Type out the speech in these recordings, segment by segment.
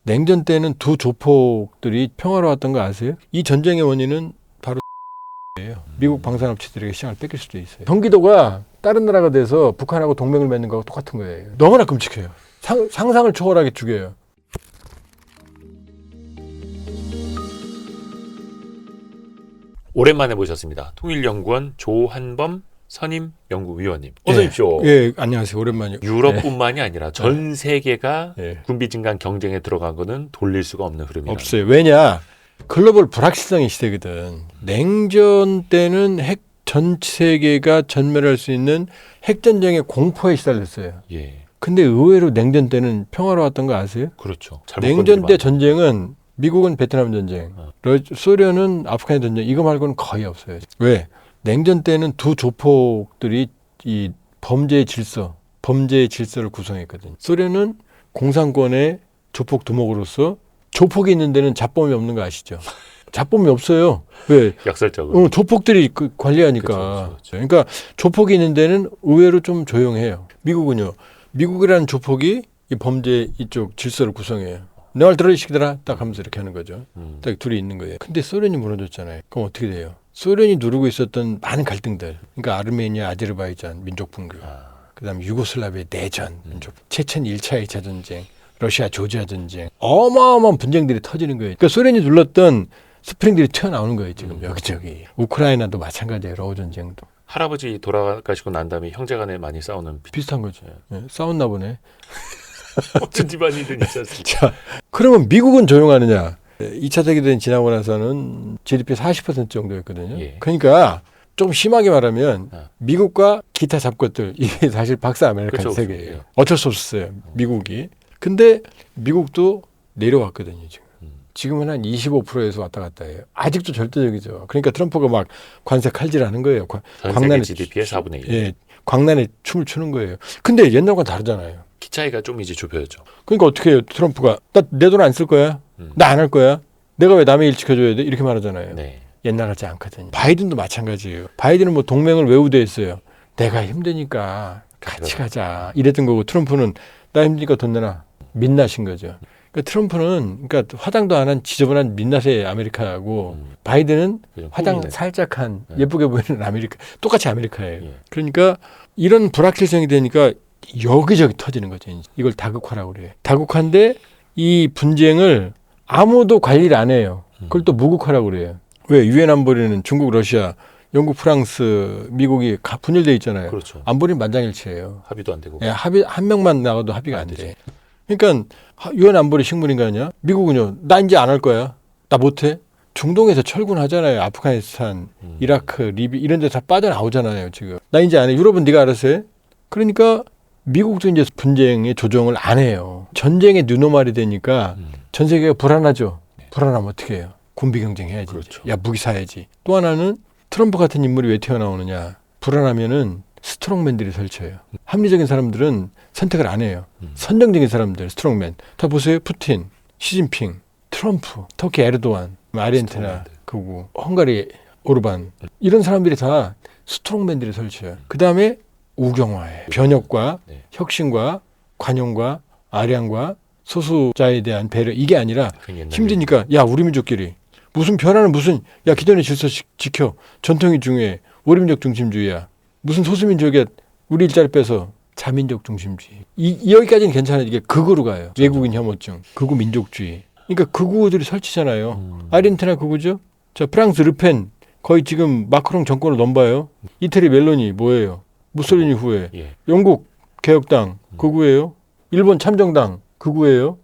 냉전 때는 두 조폭들이 평화로웠던 거 아세요? 이 전쟁의 원인은 바로 예요. 미국 방산업체들에게 시장을 뺏길 수도 있어요. 경기도가 다른 나라가 돼서 북한하고 동맹을 맺는 거하고 똑같은 거예요. 너무나 끔찍해요. 상상을 초월하게 죽여요. 오랜만에 모셨습니다. 통일연구원 조한범 선임 연구위원님. 어서 오십시오. 예, 안녕하세요. 오랜만이요. 유럽뿐만이 아니라 전 세계가 예. 군비 증강 경쟁에 들어간 거는 돌릴 수가 없는 흐름이다. 없어요. 왜냐? 글로벌 불확실성의 시대거든. 냉전 때는 전 세계가 전멸할 수 있는 핵전쟁의 공포에 시달렸어요. 예, 근데 의외로 냉전 때는 평화로웠던 거 아세요? 그렇죠. 잘못 냉전 때 건드리면 전쟁은 미국은 베트남 전쟁, 소련은 아프간 전쟁 이거 말고는 거의 없어요. 왜? 냉전 때는 두 조폭들이 이 범죄의 질서를 구성했거든요. 소련은 공산권의 조폭 두목으로서 조폭이 있는 데는 잡범이 없는 거 아시죠? 잡범이 없어요. 왜? 역설적으로. 조폭들이 관리하니까. 그렇죠. 그러니까 조폭이 있는 데는 의외로 좀 조용해요. 미국은요. 미국이라는 조폭이 이 범죄 이쪽 질서를 구성해요. 내 말 들어 이 새끼들아 딱 하면서 이렇게 하는 거죠. 딱 둘이 있는 거예요. 근데 소련이 무너졌잖아요. 그럼 어떻게 돼요? 소련이 누르고 있었던 많은 갈등들, 그러니까 아르메니아, 아제르바이잔 민족 분교, 그다음에 유고슬라비아 내전, 체첸 1차, 2차 전쟁, 러시아 조지아 전쟁, 어마어마한 분쟁들이 터지는 거예요. 그러니까 소련이 눌렀던 스프링들이 튀어나오는 거예요. 지금 여기저기. 우크라이나도 마찬가지예요. 러우 전쟁도. 할아버지 돌아가시고 난 다음에 형제간에 많이 싸우는 비슷한 거죠. 예, 싸웠나 보네. 어떤 집안이든 있지 않습니까? 자, 그러면 미국은 조용하느냐? 2차 세계대전 지나고 나서는 GDP 40% 정도였거든요. 예. 그러니까 좀 심하게 말하면 아. 미국과 기타 잡것들 이게 사실 박사 아메리칸 그렇죠. 세계예요. 예. 어쩔 수 없었어요. 미국이. 근데 미국도 내려왔거든요. 지금은 한 25%에서 왔다 갔다 해요. 아직도 절대적이죠. 그러니까 트럼프가 막 관세 칼질하는 거예요. 전 세계 GDP의 4분의 1. 예, 광란에 춤을 추는 거예요. 근데 옛날과 다르잖아요. 키 차이가 좀 이제 좁혀졌죠. 그러니까 어떻게 해요? 트럼프가 나 내 돈 안 쓸 거야. 나 안 할 거야. 내가 왜 남의 일 지켜줘야 돼? 이렇게 말하잖아요. 네. 옛날 같지 않거든요. 바이든도 마찬가지예요. 바이든은 뭐 동맹을 왜 우대했어요? 내가 힘드니까 같이 가자 이랬던 거고 트럼프는 나 힘드니까 돈 내놔. 민낯인 거죠. 그러니까 트럼프는 그러니까 화장도 안 한 지저분한 민낯의 아메리카고 바이든은 화장 호미네. 살짝 한 예쁘게 보이는 아메리카. 똑같이 아메리카예요. 예. 그러니까 이런 불확실성이 되니까 여기저기 터지는 거죠. 이제. 이걸 다극화라고 그래요. 다극화인데 이 분쟁을 아무도 관리를 안 해요. 그걸 또 무극화라고 그래요. 왜? 유엔 안보리는 중국, 러시아, 영국, 프랑스, 미국이 분열돼 있잖아요. 그렇죠. 안보리는 만장일치예요. 합의도 안 되고. 예, 합의 한 명만 나가도 합의가 안 돼. 그러니까 유엔 안보리 식물인간이야. 미국은요. 나 이제 안 할 거야. 나 못해. 중동에서 철군하잖아요. 아프가니스탄, 이라크, 리비 이런 데 다 빠져나오잖아요. 지금. 나 이제 안 해. 유럽은 네가 알아서 해. 그러니까 미국도 이제 분쟁의 조정을 안 해요. 전쟁의 뉴노멀이 되니까 전 세계가 불안하죠. 불안하면 어떻게 해요? 군비 경쟁해야지. 그렇죠. 야 무기 사야지. 또 하나는 트럼프 같은 인물이 왜 튀어나오느냐. 불안하면은 스트롱맨들이 설쳐요. 합리적인 사람들은 선택을 안 해요. 선정적인 사람들, 스트롱맨. 다 보세요. 푸틴, 시진핑, 트럼프, 터키 에르도안, 아르헨티나, 그리고 헝가리 오르반. 이런 사람들이 다 스트롱맨들이 설쳐요. 그 다음에 우경화예요. 변혁과 혁신과 관용과 아량과 소수자에 대한 배려 이게 아니라 힘드니까 야 우리 민족끼리 무슨 변화는 무슨 야 기존의 질서 지켜 전통이 중요해 우리민족 중심주의야 무슨 소수민족이야 우리 일자리 빼서 자민족 중심주의 여기까지는 괜찮아요. 이게 극으로 가요. 외국인 혐오증 극우 민족주의 그러니까 극우들이 설치잖아요. 아르헨티나 극우죠. 자 프랑스 르펜 거의 지금 마크롱 정권을 넘봐요. 이태리 멜로니 뭐예요? 무솔리니 후에 영국 개혁당 극우예요. 일본 참정당 극우예요.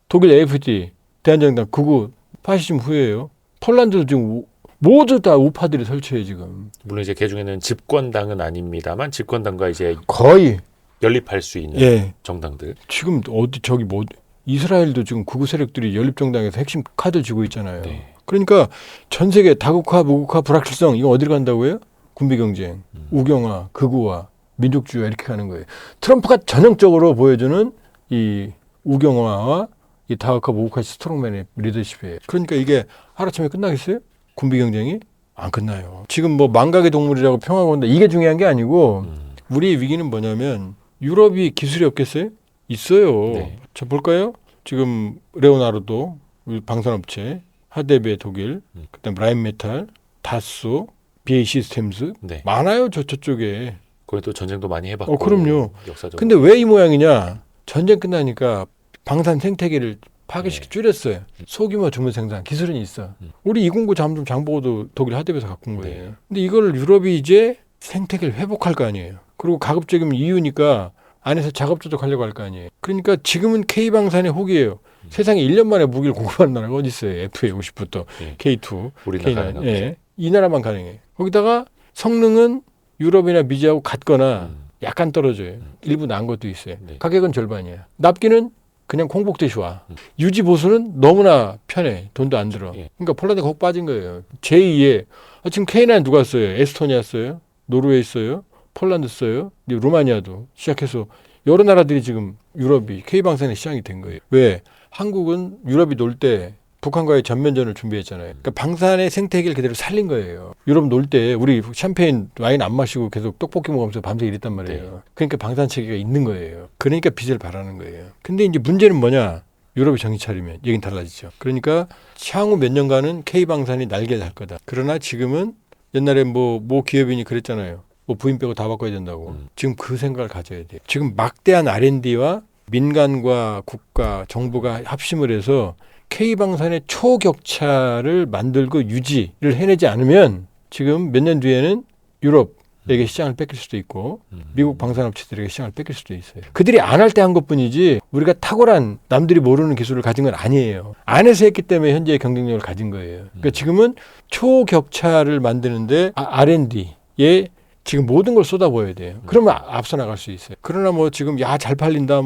독일 AfD 대한정당 극우 파시즘 후예요. 폴란드도 지금 모두 다 우파들이 설치해 지금. 물론 이제 그 중에는 집권당은 아닙니다만 집권당과 이제 거의 연립할 수 있는 정당들. 지금 어디 저기 뭐 이스라엘도 지금 극우 세력들이 연립정당에서 핵심 카드 쥐고 있잖아요. 그러니까 전 세계 다극화, 무극화, 불확실성 이거 어디로 간다고요? 군비 경쟁, 우경화, 극우화, 민족주의 이렇게 가는 거예요. 트럼프가 전형적으로 보여주는 이 우경화와 이 다극화, 무극화 스트롱맨의 리더십이에요. 그러니까 이게 하루아침에 끝나겠어요? 군비 경쟁이? 안 끝나요. 지금 뭐 망각의 동물이라고 평하고 온다. 이게 중요한 게 아니고 우리의 위기는 뭐냐면 유럽이 기술이 없겠어요? 있어요. 자 볼까요? 지금 레오나르도 방산업체, 하데베 독일, 그다음 라인메탈, 다소, BAE 시스템스 네. 많아요 저쪽에. 거기 또 전쟁도 많이 해봤고. 그럼요. 역사적으로. 근데 왜 이 모양이냐? 전쟁 끝나니까 방산 생태계를 파괴시켜 줄였어요. 소규모 주문 생산 기술은 있어. 우리 209 잠금 장보고도 독일 하데베에서 갖고 온 거예요. 네. 근데 이걸 유럽이 이제 생태계를 회복할 거 아니에요. 그리고 가급적이면 EU니까 안에서 작업 조작하려고 할 거 아니에요. 그러니까 지금은 K방산의 호기예요. 세상에 1년 만에 무기를 공급하는 나라가 어디 있어요? FA50부터 예. K2, 우리나라 K9. 가능하죠. 예. 이 나라만 가능해. 거기다가 성능은 유럽이나 미지하고 같거나 약간 떨어져요. 일부 나은 것도 있어요. 네. 가격은 절반이야. 납기는 그냥 콩복듯이 와. 유지 보수는 너무나 편해. 돈도 안 들어. 예. 그러니까 폴란드가 혹 빠진 거예요. 제2의 지금 K9 누가 써요? 에스토니아 써요? 노르웨이 써요? 폴란드 써요? 루마니아도 시작해서 여러 나라들이 지금 유럽이 K방산의 시장이 된 거예요. 왜? 한국은 유럽이 놀 때 북한과의 전면전을 준비했잖아요. 그러니까 방산의 생태계를 그대로 살린 거예요. 유럽 놀 때 우리 샴페인 와인 안 마시고 계속 떡볶이 먹으면서 밤새 이랬단 말이에요. 네. 그러니까 방산 체계가 있는 거예요. 그러니까 빚을 바라는 거예요. 근데 이제 문제는 뭐냐? 유럽이 정신 차리면 얘기는 달라지죠. 그러니까 향후 몇 년간은 K방산이 날개를 달 거다. 그러나 지금은 옛날에 뭐 기업인이 그랬잖아요. 뭐 부인 빼고 다 바꿔야 된다고. 지금 그 생각을 가져야 돼요. 지금 막대한 R&D와 민간과 국가, 정부가 합심을 해서 K방산의 초격차를 만들고 유지를 해내지 않으면 지금 몇 년 뒤에는 유럽에게 시장을 뺏길 수도 있고 미국 방산업체들에게 시장을 뺏길 수도 있어요. 그들이 안 할 때 한 것뿐이지 우리가 탁월한 남들이 모르는 기술을 가진 건 아니에요. 안에서 했기 때문에 현재의 경쟁력을 가진 거예요. 그러니까 지금은 초격차를 만드는데 R&D에 지금 모든 걸 쏟아부어야 돼요. 그러면 앞서 나갈 수 있어요. 그러나 뭐 지금 잘 팔린다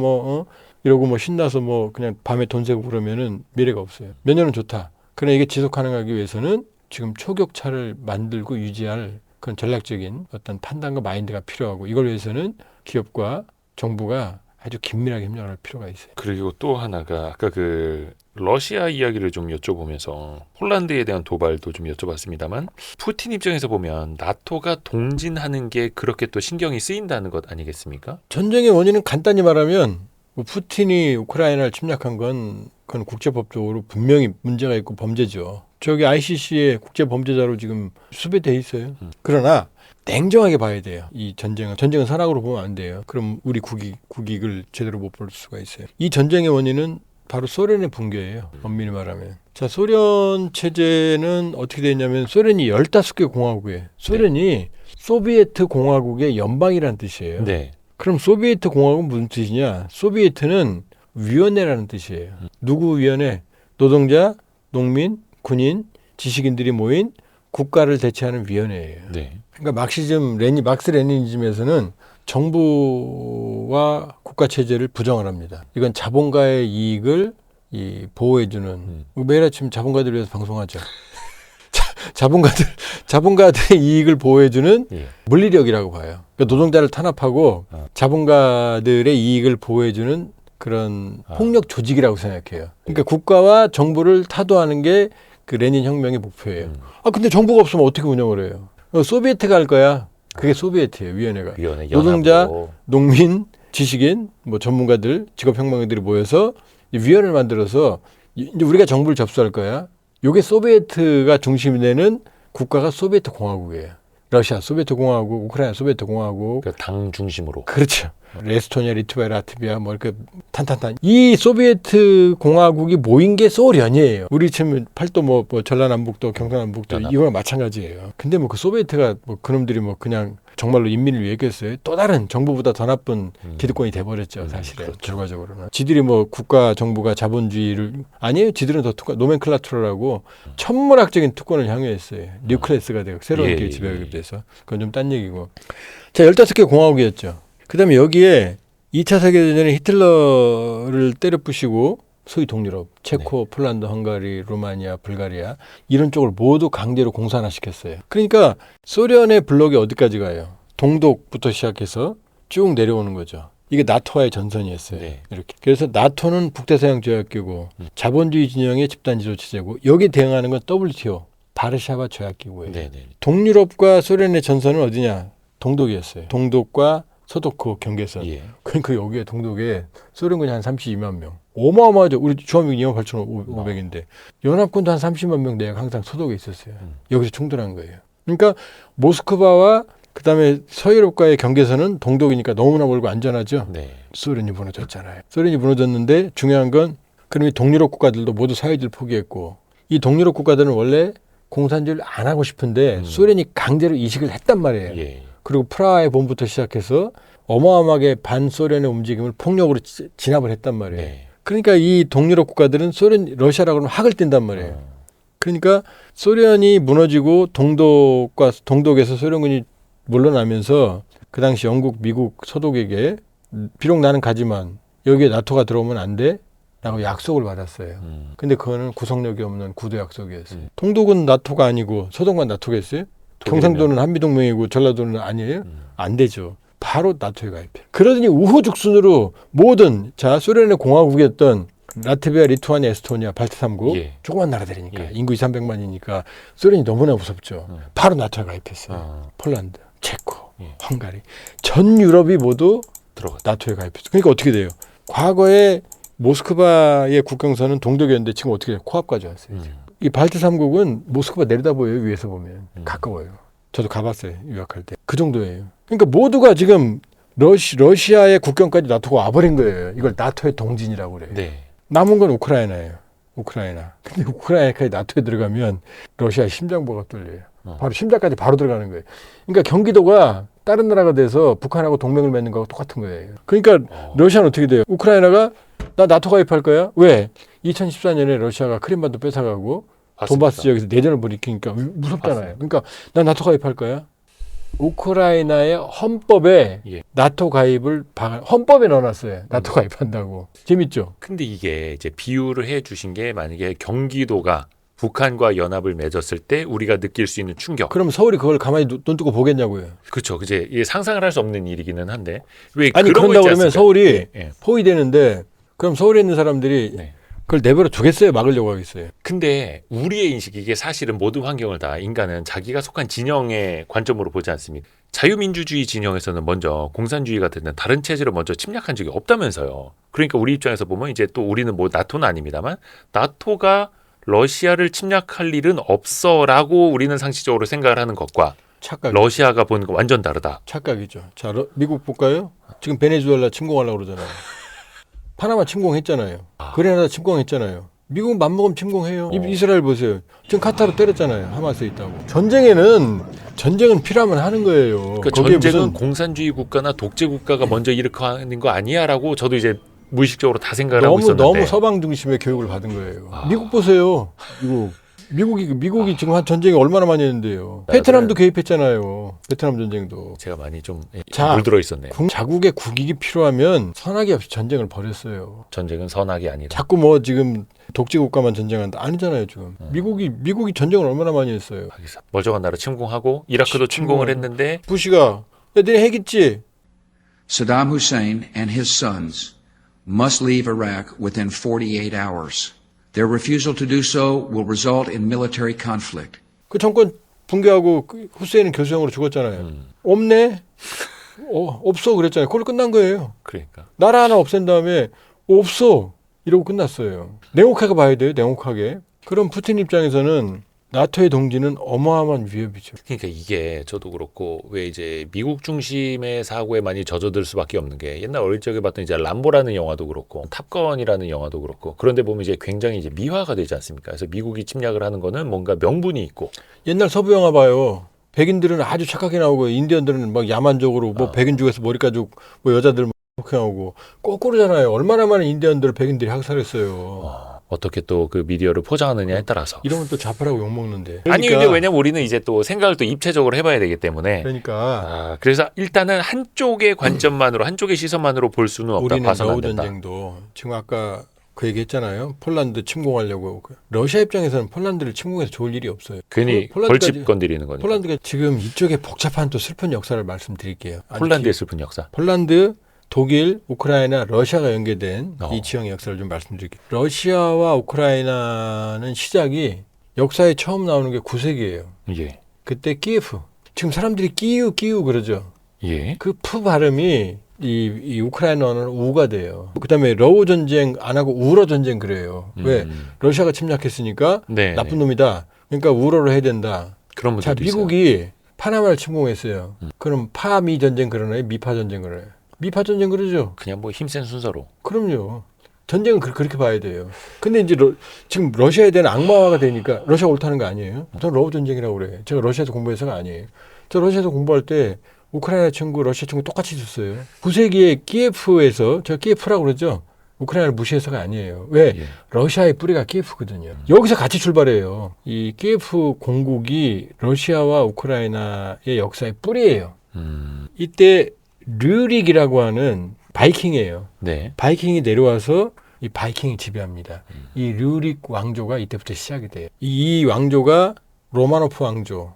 이러고 뭐 신나서 뭐 그냥 밤에 돈 세고 그러면은 미래가 없어요. 몇 년은 좋다. 그러나 이게 지속 가능하기 위해서는 지금 초격차를 만들고 유지할 그런 전략적인 어떤 판단과 마인드가 필요하고 이걸 위해서는 기업과 정부가 아주 긴밀하게 협력할 필요가 있어요. 그리고 또 하나가 아까 그 러시아 이야기를 좀 여쭤보면서 폴란드에 대한 도발도 좀 여쭤봤습니다만 푸틴 입장에서 보면 나토가 동진하는 게 그렇게 또 신경이 쓰인다는 것 아니겠습니까? 전쟁의 원인은 간단히 말하면 뭐 푸틴이 우크라이나를 침략한 건 그건 국제법적으로 분명히 문제가 있고 범죄죠. 저기 ICC의 국제범죄자로 지금 수배돼 있어요. 그러나 냉정하게 봐야 돼요. 이 전쟁은 산악으로 보면 안 돼요. 그럼 우리 국익을 제대로 못 볼 수가 있어요. 이 전쟁의 원인은 바로 소련의 붕괴예요. 엄밀히 말하면. 자, 소련 체제는 어떻게 됐냐면 소련이 15개 공화국이에요. 소련이 소비에트 공화국의 연방이라는 뜻이에요. 네. 그럼 소비에트 공화국은 무슨 뜻이냐? 소비에트는 위원회라는 뜻이에요. 누구 위원회? 노동자, 농민, 군인, 지식인들이 모인 국가를 대체하는 위원회예요. 네. 그러니까 막스 레니니즘에서는 정부와 국가 체제를 부정을 합니다. 이건 자본가의 이익을 보호해주는 매일 아침 자본가들을 위해서 방송하죠. 자본가들의 이익을 보호해주는 예. 물리력이라고 봐요. 그러니까 노동자를 탄압하고 자본가들의 이익을 보호해주는 그런 폭력 조직이라고 생각해요. 그러니까 국가와 정부를 타도하는 게 그 레닌 혁명의 목표예요. 근데 정부가 없으면 어떻게 운영을 해요? 소비에트가 할 거야. 그게 소비에트예요. 위원회가. 위원회 노동자, 연합으로. 농민, 지식인, 뭐 전문가들, 직업혁명가들이 모여서 위원회를 만들어서 이제 우리가 정부를 접수할 거야. 요게 소비에트가 중심이 되는 국가가 소비에트 공화국이에요. 러시아 소비에트 공화국, 우크라이나 소비에트 공화국. 그러니까 당 중심으로. 그렇죠. 에스토니아, 리투아니아, 라트비아 뭐 이렇게 탄탄탄. 이 소비에트 공화국이 모인 게 소련이에요. 우리 지금 팔도 뭐 전라남북도, 경상남북도 이거랑 마찬가지예요. 근데 뭐 그 소비에트가 뭐 그놈들이 뭐 그냥 정말로 인민을 위해 했겠어요. 또 다른 정부보다 더 나쁜 기득권이 돼버렸죠. 사실은. 그렇죠. 결과적으로는. 지들이 뭐 국가 정부가 자본주의를 아니에요. 지들은 더 노멘클라투라라고 천문학적인 특권을 향유했어요. 뉴클래스가 되고 새로운 게 지배하게 돼서. 그건 좀 딴 얘기고. 자, 15개 공화국이었죠. 그다음에 여기에 2차 세계대전에 히틀러를 때려 부시고 소위 동유럽, 체코, 폴란드, 헝가리, 루마니아, 불가리아 이런 쪽을 모두 강제로 공산화시켰어요. 그러니까 소련의 블록이 어디까지 가요? 동독부터 시작해서 쭉 내려오는 거죠. 이게 나토와의 전선이었어요. 네. 이렇게. 그래서 나토는 북대서양조약기구, 자본주의 진영의 집단지도체제고 여기 대응하는 건 WTO, 바르샤바 조약기구예요. 네. 동유럽과 소련의 전선은 어디냐? 동독이었어요. 동독과 서독 그 경계선. 예. 그러니까 여기에 동독에 소련군이 한 32만 명. 어마어마하죠. 우리 주한미군 28,500인데 연합군도 한 30만 명 내외가 항상 소독에 있었어요. 여기서 충돌한 거예요. 그러니까 모스크바와 그다음에 서유럽과의 경계선은 동독이니까 너무나 멀고 안전하죠. 네. 소련이 무너졌잖아요. 소련이 무너졌는데 중요한 건 그럼 이 동유럽 국가들도 모두 사회주의를 포기했고 이 동유럽 국가들은 원래 공산주의를 안 하고 싶은데 소련이 강제로 이식을 했단 말이에요. 예. 그리고 프라하의 봄부터 시작해서 어마어마하게 반소련의 움직임을 폭력으로 진압을 했단 말이에요. 네. 그러니까 이 동유럽 국가들은 소련, 러시아라고 하면 학을 띈단 말이에요. 그러니까 소련이 무너지고 동독에서 소련군이 물러나면서 그 당시 영국, 미국, 서독에게 비록 나는 가지만 여기에 나토가 들어오면 안 돼? 라고 약속을 받았어요. 근데 그거는 구속력이 없는 구두 약속이었어요. 동독은 나토가 아니고 서독만 나토겠어요? 경상도는 한미동맹이고 전라도는 아니에요? 안 되죠. 바로 나토에 가입해요. 그러더니 우후죽순으로 모든 소련의 공화국이었던 라트비아, 리투아니아, 에스토니아, 발트 3국 예. 조그만 나라들이니까 예. 인구 2, 300만이니까 소련이 너무나 무섭죠. 바로 나토에 가입했어요. 폴란드, 체코, 예. 헝가리 전 유럽이 모두 들어갔다. 나토에 가입했어요. 그러니까 어떻게 돼요? 과거에 모스크바의 국경선은 동독이었는데 지금 어떻게 돼요? 코앞까지 왔어요. 이 발트 3국은 모스크바 내려다 보여요. 위에서 보면 가까워요. 저도 가봤어요. 유학할 때. 그 정도예요. 그러니까 모두가 지금 러시아의 국경까지 나토가 와버린 거예요. 이걸 나토의 동진이라고 그래요. 네. 남은 건 우크라이나예요. 우크라이나. 근데 우크라이나까지 나토에 들어가면 러시아의 심장부가 뚫려요. 바로 심장까지 바로 들어가는 거예요. 그러니까 경기도가 다른 나라가 돼서 북한하고 동맹을 맺는 거하고 똑같은 거예요. 그러니까 러시아는 어떻게 돼요? 우크라이나가 나 나토 가입할 거야? 왜? 2014년에 러시아가 크림반도 뺏어가고 돈바스 지역에서 내전을 벌이니까 무섭잖아요. 그러니까 나 나토 가입할 거야? 우크라이나의 헌법에 예. 나토 가입을 헌법에 넣어놨어요. 나토 가입한다고. 재밌죠? 근데 이게 이제 비유를 해 주신 게 만약에 경기도가 북한과 연합을 맺었을 때 우리가 느낄 수 있는 충격. 그럼 서울이 그걸 가만히 눈 뜨고 보겠냐고요. 그렇죠. 이제 이게 상상을 할 수 없는 일이기는 한데 왜 아니 그런 거 그런다고 있지 그러면 않습니까? 서울이 예. 포위되는데 그럼 서울에 있는 사람들이 네. 그걸 내버려 두겠어요? 막으려고 하겠어요? 근데 우리의 인식 이게 사실은 모든 환경을 다 인간은 자기가 속한 진영의 관점으로 보지 않습니까? 자유민주주의 진영에서는 먼저 공산주의 같은 다른 체제를 먼저 침략한 적이 없다면서요. 그러니까 우리 입장에서 보면 이제 또 우리는 뭐 나토는 아닙니다만 나토가 러시아를 침략할 일은 없어라고 우리는 상식적으로 생각을 하는 것과 착각. 러시아가 보는 거 완전 다르다. 착각이죠. 자, 미국 볼까요? 지금 베네수엘라 침공하려고 그러잖아요. 파나마 침공했잖아요. 그레나다 침공했잖아요. 미국은 맘먹으면 침공해요. 이스라엘 보세요. 지금 카타르 때렸잖아요. 하마스에 있다고. 전쟁은 필요하면 하는 거예요. 그 거기에 전쟁은 무슨 공산주의 국가나 독재 국가가 먼저 일으키는 거 아니야라고 저도 이제 무의식적으로 다 생각을 하고 있었는데 너무 서방 중심의 교육을 받은 거예요. 미국 보세요. 미국이 지금 한 전쟁이 얼마나 많이 했는데요. 베트남도 개입했잖아요. 베트남 전쟁도. 제가 많이 좀 자, 물들어 있었네요. 자국의 국익이 필요하면 선악이 없이 전쟁을 벌였어요. 전쟁은 선악이 아니다. 자꾸 뭐 지금 독재 국가만 전쟁한다 아니잖아요 지금. 미국이 전쟁을 얼마나 많이 했어요. 멀쩡한 나라 침공하고 이라크도 침공을 했는데 부시가 야 너네 핵 있지? Saddam Hussein and his sons must leave Iraq within 48 hours. Their refusal to do so will result in military conflict. 그 정권 붕괴하고 후세인은 교수형으로 죽었잖아요. 없네? 없어 그랬잖아요. 그걸로 끝난 거예요. 그러니까 나라 하나 없앤 다음에 없어 이러고 끝났어요. 냉혹하게 봐야 돼요. 냉혹하게. 그럼 푸틴 입장에서는 나토의 동지는 어마어마한 위협이죠. 그러니까 이게 저도 그렇고 왜 이제 미국 중심의 사고에 많이 젖어들 수밖에 없는 게 옛날 어릴 적에 봤던 이제 람보라는 영화도 그렇고 탑건이라는 영화도 그렇고 그런데 보면 이제 굉장히 이제 미화가 되지 않습니까? 그래서 미국이 침략을 하는 거는 뭔가 명분이 있고 옛날 서부 영화 봐요. 백인들은 아주 착하게 나오고 인디언들은 막 야만적으로 뭐 백인 중에서 머리 가죽 뭐 여자들 그렇게 나오고 거꾸로잖아요. 얼마나 많은 인디언들을 백인들이 학살했어요. 어떻게 또 그 미디어를 포장하느냐에 따라서. 이러면 또 좌파라고 욕먹는데. 아니 근데 왜냐면 우리는 이제 또 생각을 또 입체적으로 해봐야 되기 때문에. 그러니까 그래서 일단은 한쪽의 관점만으로 한쪽의 시선만으로 볼 수는 없다. 우리는 봐서는 안 러우 된다. 전쟁도 지금 아까 그 얘기했잖아요. 폴란드 침공하려고. 러시아 입장에서는 폴란드를 침공해서 좋을 일이 없어요. 괜히 벌집 건드리는 거니까. 폴란드가 지금 이쪽에 복잡한 또 슬픈 역사를 말씀드릴게요. 폴란드의 슬픈 역사. 폴란드, 독일, 우크라이나, 러시아가 연계된 이 지형의 역사를 좀 말씀드릴게요. 러시아와 우크라이나는 시작이 역사에 처음 나오는 게 9세기예요. 예. 그때 키예프. 지금 사람들이 끼우 그러죠. 예. 그 푸 발음이 이 우크라이나는 우가 돼요. 그다음에 러우 전쟁 안 하고 우러 전쟁 그래요. 왜? 러시아가 침략했으니까 네, 나쁜 놈이다. 그러니까 우러를 해야 된다. 그런 자, 분들도 있어요. 미국이 파나마를 침공했어요. 그럼 파미 전쟁 그러나요? 미파 전쟁 그러나요? 미파 전쟁 그러죠. 그냥 뭐 힘센 순서로. 그럼요. 전쟁은 그렇게 봐야 돼요. 근데 이제 지금 러시아에 대한 악마화가 되니까 러시아가 옳다는 거 아니에요. 저는 러우 전쟁이라고 그래. 제가 러시아에서 공부해서가 아니에요. 저 러시아에서 공부할 때 우크라이나 친구, 러시아 친구 똑같이 있었어요. 9세기에 키예프에서, 저 키예프라고 그러죠. 우크라이나를 무시해서가 아니에요. 왜? 예. 러시아의 뿌리가 키예프거든요. 여기서 같이 출발해요. 이 키예프 공국이 러시아와 우크라이나의 역사의 뿌리예요. 이때 류릭이라고 하는 바이킹이에요. 네. 바이킹이 내려와서 이 바이킹이 지배합니다. 이 류릭 왕조가 이때부터 시작이 돼요. 이 왕조가 로마노프 왕조로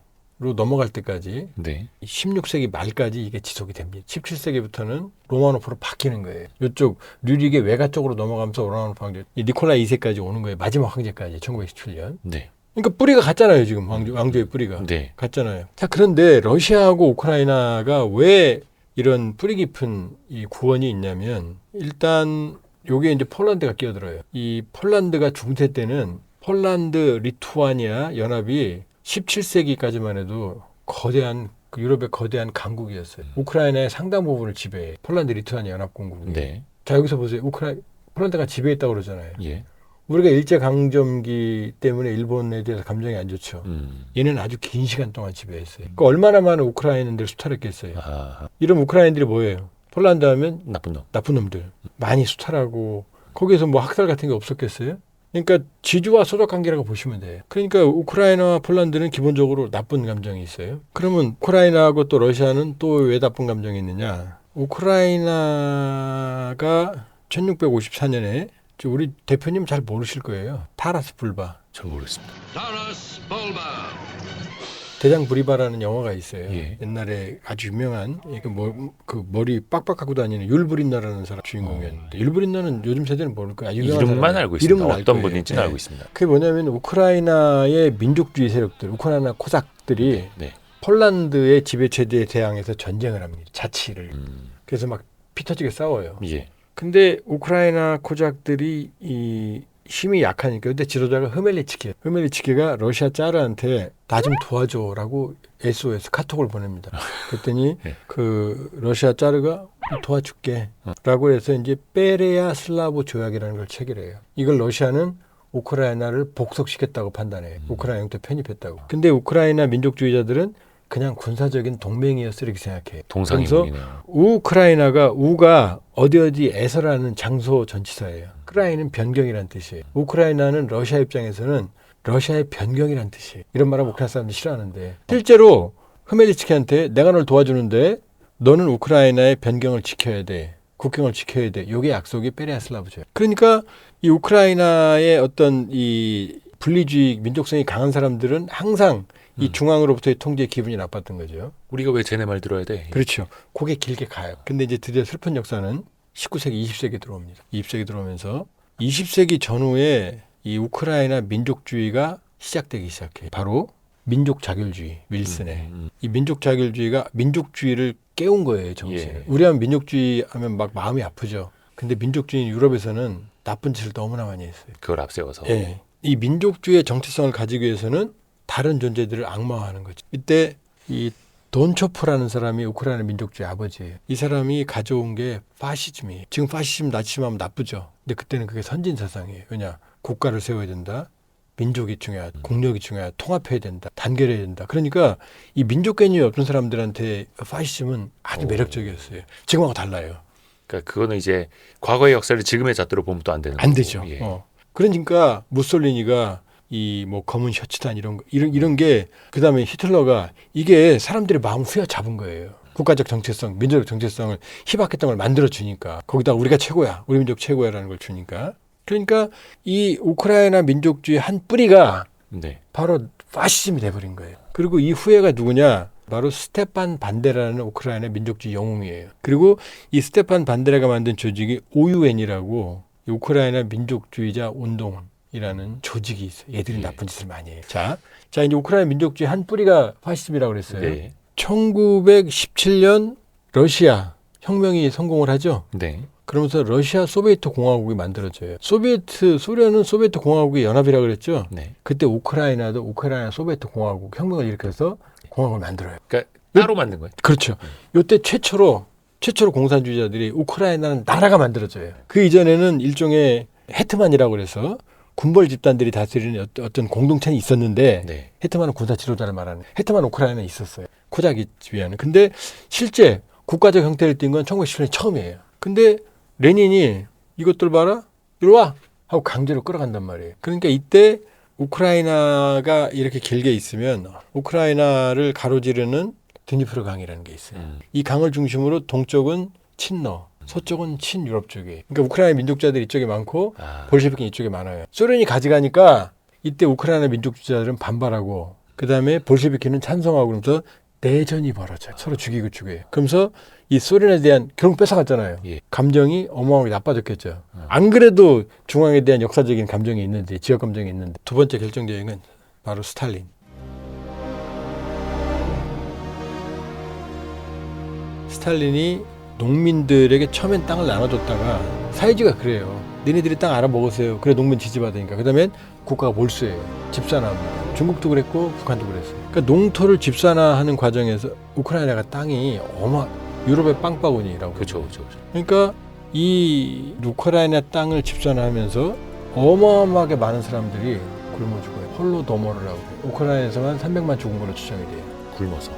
넘어갈 때까지 네. 16세기 말까지 이게 지속이 됩니다. 17세기부터는 로마노프로 바뀌는 거예요. 이쪽 류릭의 외가 쪽으로 넘어가면서 로마노프 황제, 이 니콜라이 2세까지 오는 거예요. 마지막 황제까지 1917년. 네. 그러니까 뿌리가 같잖아요. 지금 왕조의 뿌리가 네. 같잖아요. 자, 그런데 러시아하고 우크라이나가 왜 이런 뿌리 깊은 이 구원이 있냐면 일단 요게 이제 폴란드가 끼어들어요. 이 폴란드가 중세 때는 폴란드 리투아니아 연합이 17세기까지만 해도 거대한 유럽의 거대한 강국이었어요. 우크라이나의 상당 부분을 지배해. 폴란드 리투아니아 연합공국이. 네. 자, 여기서 보세요. 폴란드가 지배했다고 그러잖아요. 예. 우리가 일제강점기 때문에 일본에 대해서 감정이 안 좋죠. 얘는 아주 긴 시간 동안 지배했어요. 그러니까 얼마나 많은 우크라이나인들을 수탈했겠어요. 아, 이런 우크라이나인들이 뭐예요? 폴란드 하면 나쁜 놈. 나쁜 놈들. 많이 수탈하고 거기에서 뭐 학살 같은 게 없었겠어요? 그러니까 지주와 소적 관계라고 보시면 돼요. 그러니까 우크라이나와 폴란드는 기본적으로 나쁜 감정이 있어요. 그러면 우크라이나하고 또 러시아는 또 왜 나쁜 감정이 있느냐? 우크라이나가 1654년에 우리 대표님 잘 모르실 거예요. 타라스 불바. 잘 모르겠습니다. Taras Bulba. 대장 브리바라는 영화가 있어요. 예. 옛날에 아주 유명한 그 머리 빡빡하고 다니는 율브린나라는 사람 주인공이었는데 율브린나는 요즘 세대는 모를 거예요. 아주 유명한 이름만 사람이에요. 알고 있습니다. 이름은 알 어떤 거예요. 분인지는 네. 알고 있습니다. 그게 뭐냐면 우크라이나의 민족주의 세력들, 우크라이나 코삭들이 네. 폴란드의 지배 체제에 대항해서 전쟁을 합니다. 자치를. 그래서 막 피 터지게 싸워요. 예. 근데 우크라이나 코작들이 이 힘이 약하니까 근데 지도자가 흐멜리치키가 러시아 짜르한테 나 좀 도와줘라고 SOS 카톡을 보냅니다. 그랬더니 네. 그 러시아 짜르가 도와줄게라고 해서 이제 베레아 슬라브 조약이라는 걸 체결해요. 이걸 러시아는 우크라이나를 복속시켰다고 판단해요. 우크라이나 영토 편입했다고. 근데 우크라이나 민족주의자들은 그냥 군사적인 동맹이었어 이렇게 생각해요. 동상이몽이네요. 우크라이나가 우가 어디에서라는 장소 전치사예요. 우크라이나는 변경이란 뜻이에요. 우크라이나는 러시아 입장에서는 러시아의 변경이란 뜻이에요. 이런 말하면 우크라이나 사람들이 싫어하는데 실제로 흐멜리츠키한테 내가 널 도와주는데 너는 우크라이나의 변경을 지켜야 돼. 국경을 지켜야 돼. 요게 약속이 베레아슬라브죠. 그러니까 이 우크라이나의 어떤 이 분리주의 민족성이 강한 사람들은 항상 이 중앙으로부터의 통제의 기분이 나빴던 거죠. 우리가 왜 쟤네 말 들어야 돼? 그렇죠. 그게 길게 가요. 근데 이제 드디어 슬픈 역사는 19세기, 20세기 들어옵니다. 20세기 들어오면서 20세기 전후에 이 우크라이나 민족주의가 시작되기 시작해요. 바로 민족 자결주의, 윌슨의. 이 민족 자결주의가 민족주의를 깨운 거예요, 정신을. 예. 우리 하면 민족주의 하면 막 마음이 아프죠. 근데 민족주의 유럽에서는 나쁜 짓을 너무나 많이 했어요. 그걸 앞세워서. 예. 이 민족주의의 정체성을 가지기 위해서는 다른 존재들을 악마화하는 거죠. 이때 이 돈초프라는 사람이 우크라이나 민족주의 아버지예요. 이 사람이 가져온 게 파시즘이에요. 지금 파시즘, 나치즘하면 나쁘죠. 근데 그때는 그게 선진 사상이에요. 왜냐? 국가를 세워야 된다. 민족이 중요하다. 국력이 중요하다. 통합해야 된다. 단결해야 된다. 그러니까 이 민족 개념이 없는 사람들한테 파시즘은 아주 매력적이었어요. 지금하고 달라요. 그러니까 그거는 이제 과거의 역사를 지금의 잣대로 보면 또 안 되는 안 거고. 되죠. 예. 그러니까 무솔리니가 이 뭐 검은 셔츠단 이런 게 그다음에 히틀러가 이게 사람들의 마음을 휘어잡은 거예요. 국가적 정체성, 민족적 정체성을 희박했던 걸 만들어 주니까 거기다 우리가 최고야, 우리 민족 최고야라는 걸 주니까 그러니까 이 우크라이나 민족주의 한 뿌리가 네. 바로 파시즘이 돼버린 거예요. 그리고 이 후예가 누구냐? 바로 스테판 반데라는 우크라이나 민족주의 영웅이에요. 그리고 이 스테판 반데라가 만든 조직이 OUN이라고 우크라이나 민족주의자 운동이라는 조직이 있어요. 얘들이 나쁜 짓을 많이 해요. 자 이제 우크라이나 민족주의 한 뿌리가 파시즘이라고 그랬어요. 네. 1917년 러시아 혁명이 성공을 하죠. 네. 그러면서 러시아 소비에트 공화국이 만들어져요. 소련은 소비에트 공화국의 연합이라고 그랬죠. 네. 그때 우크라이나도 우크라이나 소비에트 공화국 혁명을 일으켜서 공화국을 만들어요. 그러니까 따로 만든 거예요. 그렇죠. 이때 최초로 공산주의자들이 우크라이나는 나라가 만들어져요. 그 이전에는 일종의 헤트만이라고 그래서 군벌 집단들이 다스리는 어떤 공동체는 있었는데 네. 헤트만은 군사 지도자를 말하는 헤트만 우크라이나에 있었어요. 코자기 위하는. 근데 실제 국가적 형태를 띈 건 1917년이 처음이에요. 근데 레닌이 이것들 봐라 이리 와 하고 강제로 끌어간단 말이에요. 그러니까 이때 우크라이나가 이렇게 길게 있으면 우크라이나를 가로지르는 드니프르 강이라는 게 있어요. 이 강을 중심으로 동쪽은 친러, 서쪽은 친유럽 쪽이. 그러니까 우크라이나 민족자들이 이쪽에 많고 볼셰비키는 이쪽에 많아요. 소련이 가져가니까 이때 우크라이나 민족주의자들은 반발하고 그다음에 볼셰비키는 찬성하고 그러면서 내전이 벌어져요. 서로 죽이고 죽여요. 그러면서 이 소련에 대한 결국 뺏어갔잖아요. 예. 감정이 어마어마하게 나빠졌겠죠. 안 그래도 중앙에 대한 역사적인 감정이 있는데 지역 감정이 있는데 두 번째 결정적인 건 바로 스탈린. 스탈린이 농민들에게 처음엔 땅을 나눠줬다가 사회주의가 그래요. 니네들이 땅 알아먹으세요. 그래 농민 지지받으니까. 그다음엔 국가가 몰수해요. 집산화합니다. 중국도 그랬고 북한도 그랬어요. 그러니까 농토를 집산화하는 과정에서 우크라이나가 땅이 유럽의 빵바구니라고. 그렇죠. 그러니까 이 우크라이나 땅을 집산화하면서 어마어마하게 많은 사람들이 굶어 죽어요. 홀로도모르라고 해요. 우크라이나에서만 300만 죽은 걸로 추정이 돼요. 굶어서.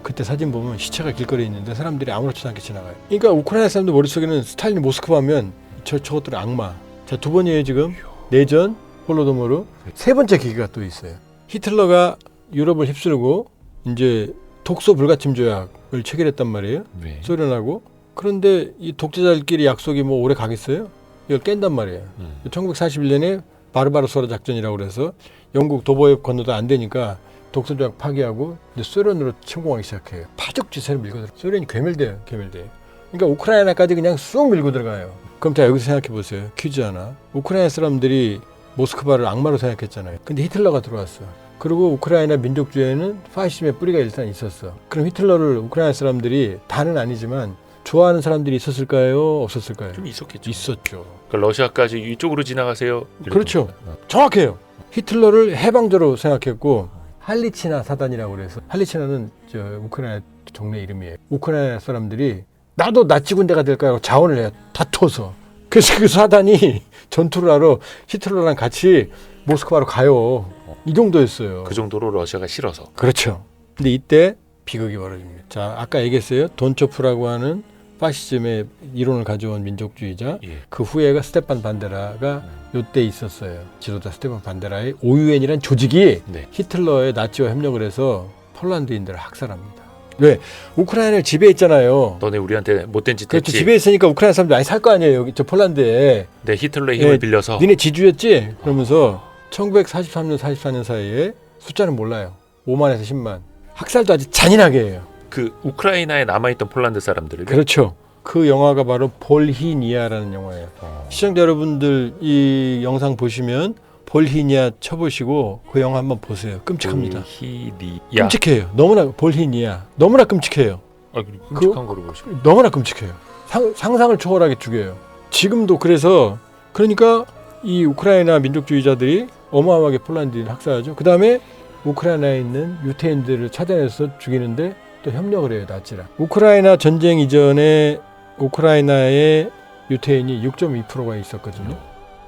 그때 사진 보면 시체가 길거리에 있는데 사람들이 아무렇지도 않게 지나가요. 그러니까 우크라이나 사람들 머릿속에는 스탈린 모스크바 하면 저것들은 악마. 자, 두 번이에요 지금. 내전, 홀로도모르. 세 번째 계기가 또 있어요. 히틀러가 유럽을 휩쓸고 이제 독소 불가침 조약을 체결했단 말이에요. 네. 소련하고. 그런데 이 독재자들끼리 약속이 뭐 오래 가겠어요? 이걸 깬단 말이에요. 1941년에 바르바로사 작전이라고 그래서 영국 도보협 건너도 안 되니까 독소조약 파기하고 이제 소련으로 침공하기 시작해요. 파죽지세를 밀고 들어. 소련이 괴멸돼요. 그러니까 우크라이나까지 그냥 쑥 밀고 들어가요. 그럼 자 여기서 생각해 보세요. 퀴즈 하나. 우크라이나 사람들이 모스크바를 악마로 생각했잖아요. 근데 히틀러가 들어왔어. 그리고 우크라이나 민족주의에는 파시즘의 뿌리가 일단 있었어. 그럼 히틀러를 우크라이나 사람들이 다는 아니지만 좋아하는 사람들이 있었을까요? 없었을까요? 좀 있었겠죠. 있었죠. 그러니까 러시아까지 이쪽으로 지나가세요. 그렇죠. 정확해요. 히틀러를 해방자로 생각했고 할리치나 사단이라고 그래서 할리치나는 저 우크라이나 종래 이름이에요. 우크라이나 사람들이 나도 나치 군대가 될까요? 자원을 해요. 다퉈서. 그래서 그 사단이 전투를 하러 히틀러랑 같이 모스크바로 가요. 이 정도였어요. 그 정도로 러시아가 싫어서. 그렇죠. 근데 이때 비극이 벌어집니다. 자, 아까 얘기했어요. 돈초프라고 하는 파시즘의 이론을 가져온 민족주의자. 예. 그 후예가 스테판 반데라가 요때 있었어요. 지도자 스테판 반데라의 OUN이라는 조직이 네. 히틀러의 나치와 협력을 해서 폴란드인들을 학살합니다. 왜? 우크라이나를 지배했잖아요. 너네 우리한테 못된 짓 그렇죠. 했지. 지배했으니까 우크라이나 사람들 많이 살 거 아니에요. 여기 저 폴란드에. 내 히틀러의 힘을 예, 빌려서. 니네 지주였지? 그러면서 1943년, 44년 사이에 숫자는 몰라요. 5만에서 10만. 학살도 아주 잔인하게 해요. 그 우크라이나에 남아있던 폴란드 사람들을. 그렇죠. 그 영화가 바로 볼히니아라는 영화예요. 시청자 여러분들 이 영상 보시면 볼히니아 쳐보시고 그 영화 한번 보세요. 끔찍합니다. 볼히니아. 끔찍해요. 너무나 볼히니아. 너무나 끔찍해요. 아, 끔찍한 거를 보시고. 너무나 끔찍해요. 상상을 초월하게 죽여요. 지금도 그러니까 이 우크라이나 민족주의자들이 어마어마하게 폴란드인 학살하죠. 그 다음에 우크라이나에 있는 유태인들을 찾아내서 죽이는데 또 협력을 해요. 나치랑. 우크라이나 전쟁 이전에 우크라이나의 유태인이 6.2%가 있었거든요.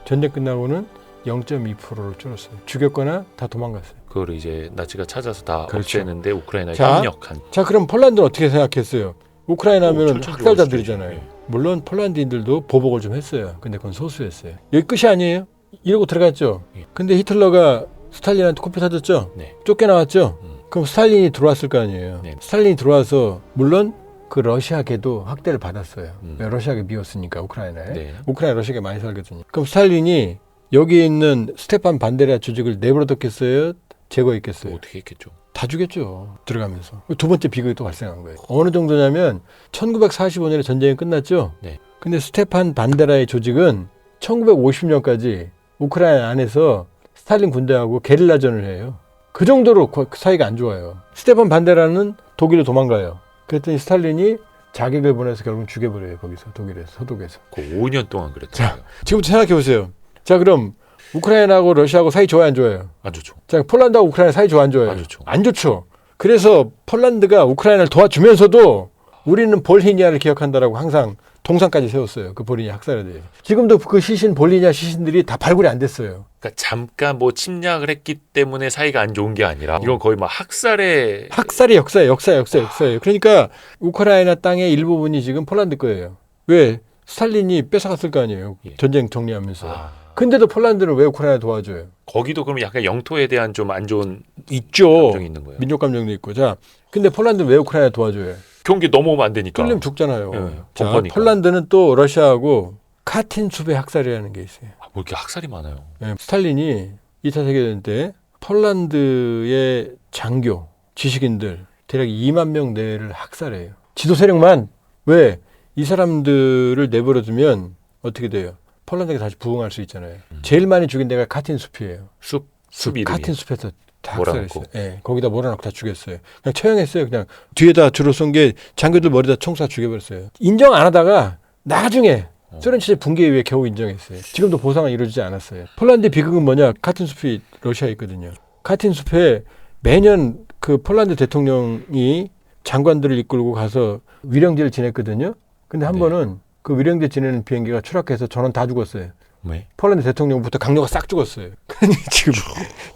전쟁 끝나고는 0.2%로 줄었어요. 죽였거나 다 도망갔어요. 그걸 이제 나치가 찾아서 다 그렇죠. 없애는데 우크라이나에 자, 협력한. 자, 그럼 폴란드는 어떻게 생각했어요? 우크라이나 하면 철저히 학살자들이잖아요. 들어왔을 물론 폴란드인들도 보복을 좀 했어요. 근데 그건 소수였어요. 여기 끝이 아니에요. 이러고 들어갔죠. 예. 근데 히틀러가 스탈린한테 코피 사줬죠. 네. 쫓겨나왔죠. 그럼 스탈린이 들어왔을 거 아니에요. 네. 스탈린이 들어와서 물론 그 러시아계도 학대를 받았어요. 왜 러시아계 미웠으니까 우크라이나에. 네. 우크라이나 러시아계 많이 살거든요. 그럼 스탈린이 여기 있는 스테판 반데라 조직을 내버려뒀겠어요? 제거했겠어요? 어떻게 했겠죠? 다 죽였죠. 들어가면서. 두 번째 비극이 또 발생한 거예요. 어느 정도냐면 1945년에 전쟁이 끝났죠. 네. 근데 스테판 반데라의 조직은 1950년까지 우크라이나 안에서 스탈린 군대하고 게릴라전을 해요. 그 정도로 사이가 안 좋아요. 스테판 반데라는 독일로 도망가요. 그랬더니 스탈린이 자객을 보내서 결국 죽여버려요. 거기서 독일에서 서독에서. 그 5년 동안 그랬잖아요. 지금부터 생각해 보세요. 자, 그럼 우크라이나하고 러시아하고 사이 좋아요, 안 좋아요? 안 좋죠. 자, 폴란드하고 우크라이나 사이 좋아, 안 좋아요? 안 좋죠. 안 좋죠. 그래서 폴란드가 우크라이나를 도와주면서도 우리는 볼히니아를 기억한다라고 항상 동상까지 세웠어요. 그 볼히니아 학살에 대해서. 지금도 그 시신, 볼히니아 시신들이 다 발굴이 안 됐어요. 그러니까 잠깐 뭐 침략을 했기 때문에 사이가 안 좋은 게 아니라 이건 거의 막 학살의 학살의 역사예요. 역사예요. 그러니까 우크라이나 땅의 일부분이 지금 폴란드 거예요. 왜? 스탈린이 뺏어갔을 거 아니에요. 예. 전쟁 정리하면서. 아, 근데도 폴란드를 왜 우크라이나 도와줘요? 거기도 그럼 약간 영토에 대한 좀 안 좋은 있죠. 감정이 있는 거예요. 민족 감정도 있고. 자, 근데 폴란드는 왜 우크라이나 도와줘요? 경기 넘어오면 안 되니까. 뚫리면 죽잖아요. 예, 자, 벙커니까. 폴란드는 또 러시아하고 카틴 숲의 학살이라는 게 있어요. 아, 뭐 이렇게 학살이 많아요. 예, 스탈린이 2차 세계대전 때 폴란드의 장교, 지식인들 대략 2만 명 내를 학살해요. 지도 세력만. 왜? 이 사람들을 내버려두면 어떻게 돼요? 폴란드가 다시 부흥할 수 있잖아요. 제일 많이 죽인 데가 카틴 숲이에요. 숲 이름이. 카틴 숲에서 다 몰아넣고. 학살했어요. 예, 거기다 몰아넣고 다 죽였어요. 그냥 처형했어요. 그냥 뒤에다 줄을 쏜 게 장교들 머리다 총 쏴 죽여버렸어요. 인정 안 하다가 나중에 소련 체제 붕괴 이후에 겨우 인정했어요. 지금도 보상은 이루어지지 않았어요. 폴란드의 비극은 뭐냐? 카틴 숲이 러시아에 있거든요. 카틴 숲에 매년 그 폴란드 대통령이 장관들을 이끌고 가서 위령제를 지냈거든요. 근데 한 네. 번은 그 위령제 지내는 비행기가 추락해서 전원 다 죽었어요. 왜? 폴란드 대통령부터 강요가 싹 죽었어요. 그러니 지금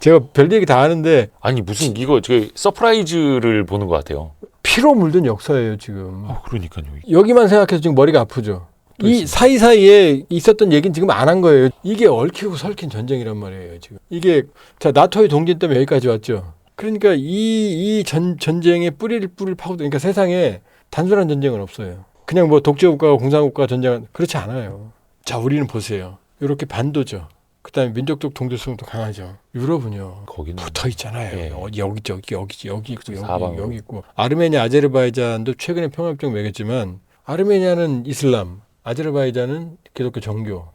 제가 별 얘기 다 하는데 아니 무슨 이거 그 서프라이즈를 보는 것 같아요. 피로 물든 역사예요 지금. 그러니까요. 여기만 생각해서 지금 머리가 아프죠. 이 사이사이에 있었던 얘기는 지금 안 한 거예요. 이게 얽히고 설킨 전쟁이란 말이에요 지금. 이게 자 나토의 동진 때문에 여기까지 왔죠. 그러니까 이 전쟁의 뿌리를 파고 그러니까 세상에 단순한 전쟁은 없어요. 그냥 뭐 독재국가와 공산국가 전쟁은 그렇지 않아요. 자 우리는 보세요. 이렇게 반도죠. 그다음에 민족적 동질성도 강하죠. 유럽은요. 거기는 붙어 있잖아요. 예. 여기 있고 사방으로. 여기 있고. 아르메니아, 아제르바이잔도 최근에 평화협정 맺었지만 아르메니아는 이슬람, 아제르바이잔은 기독교 정교,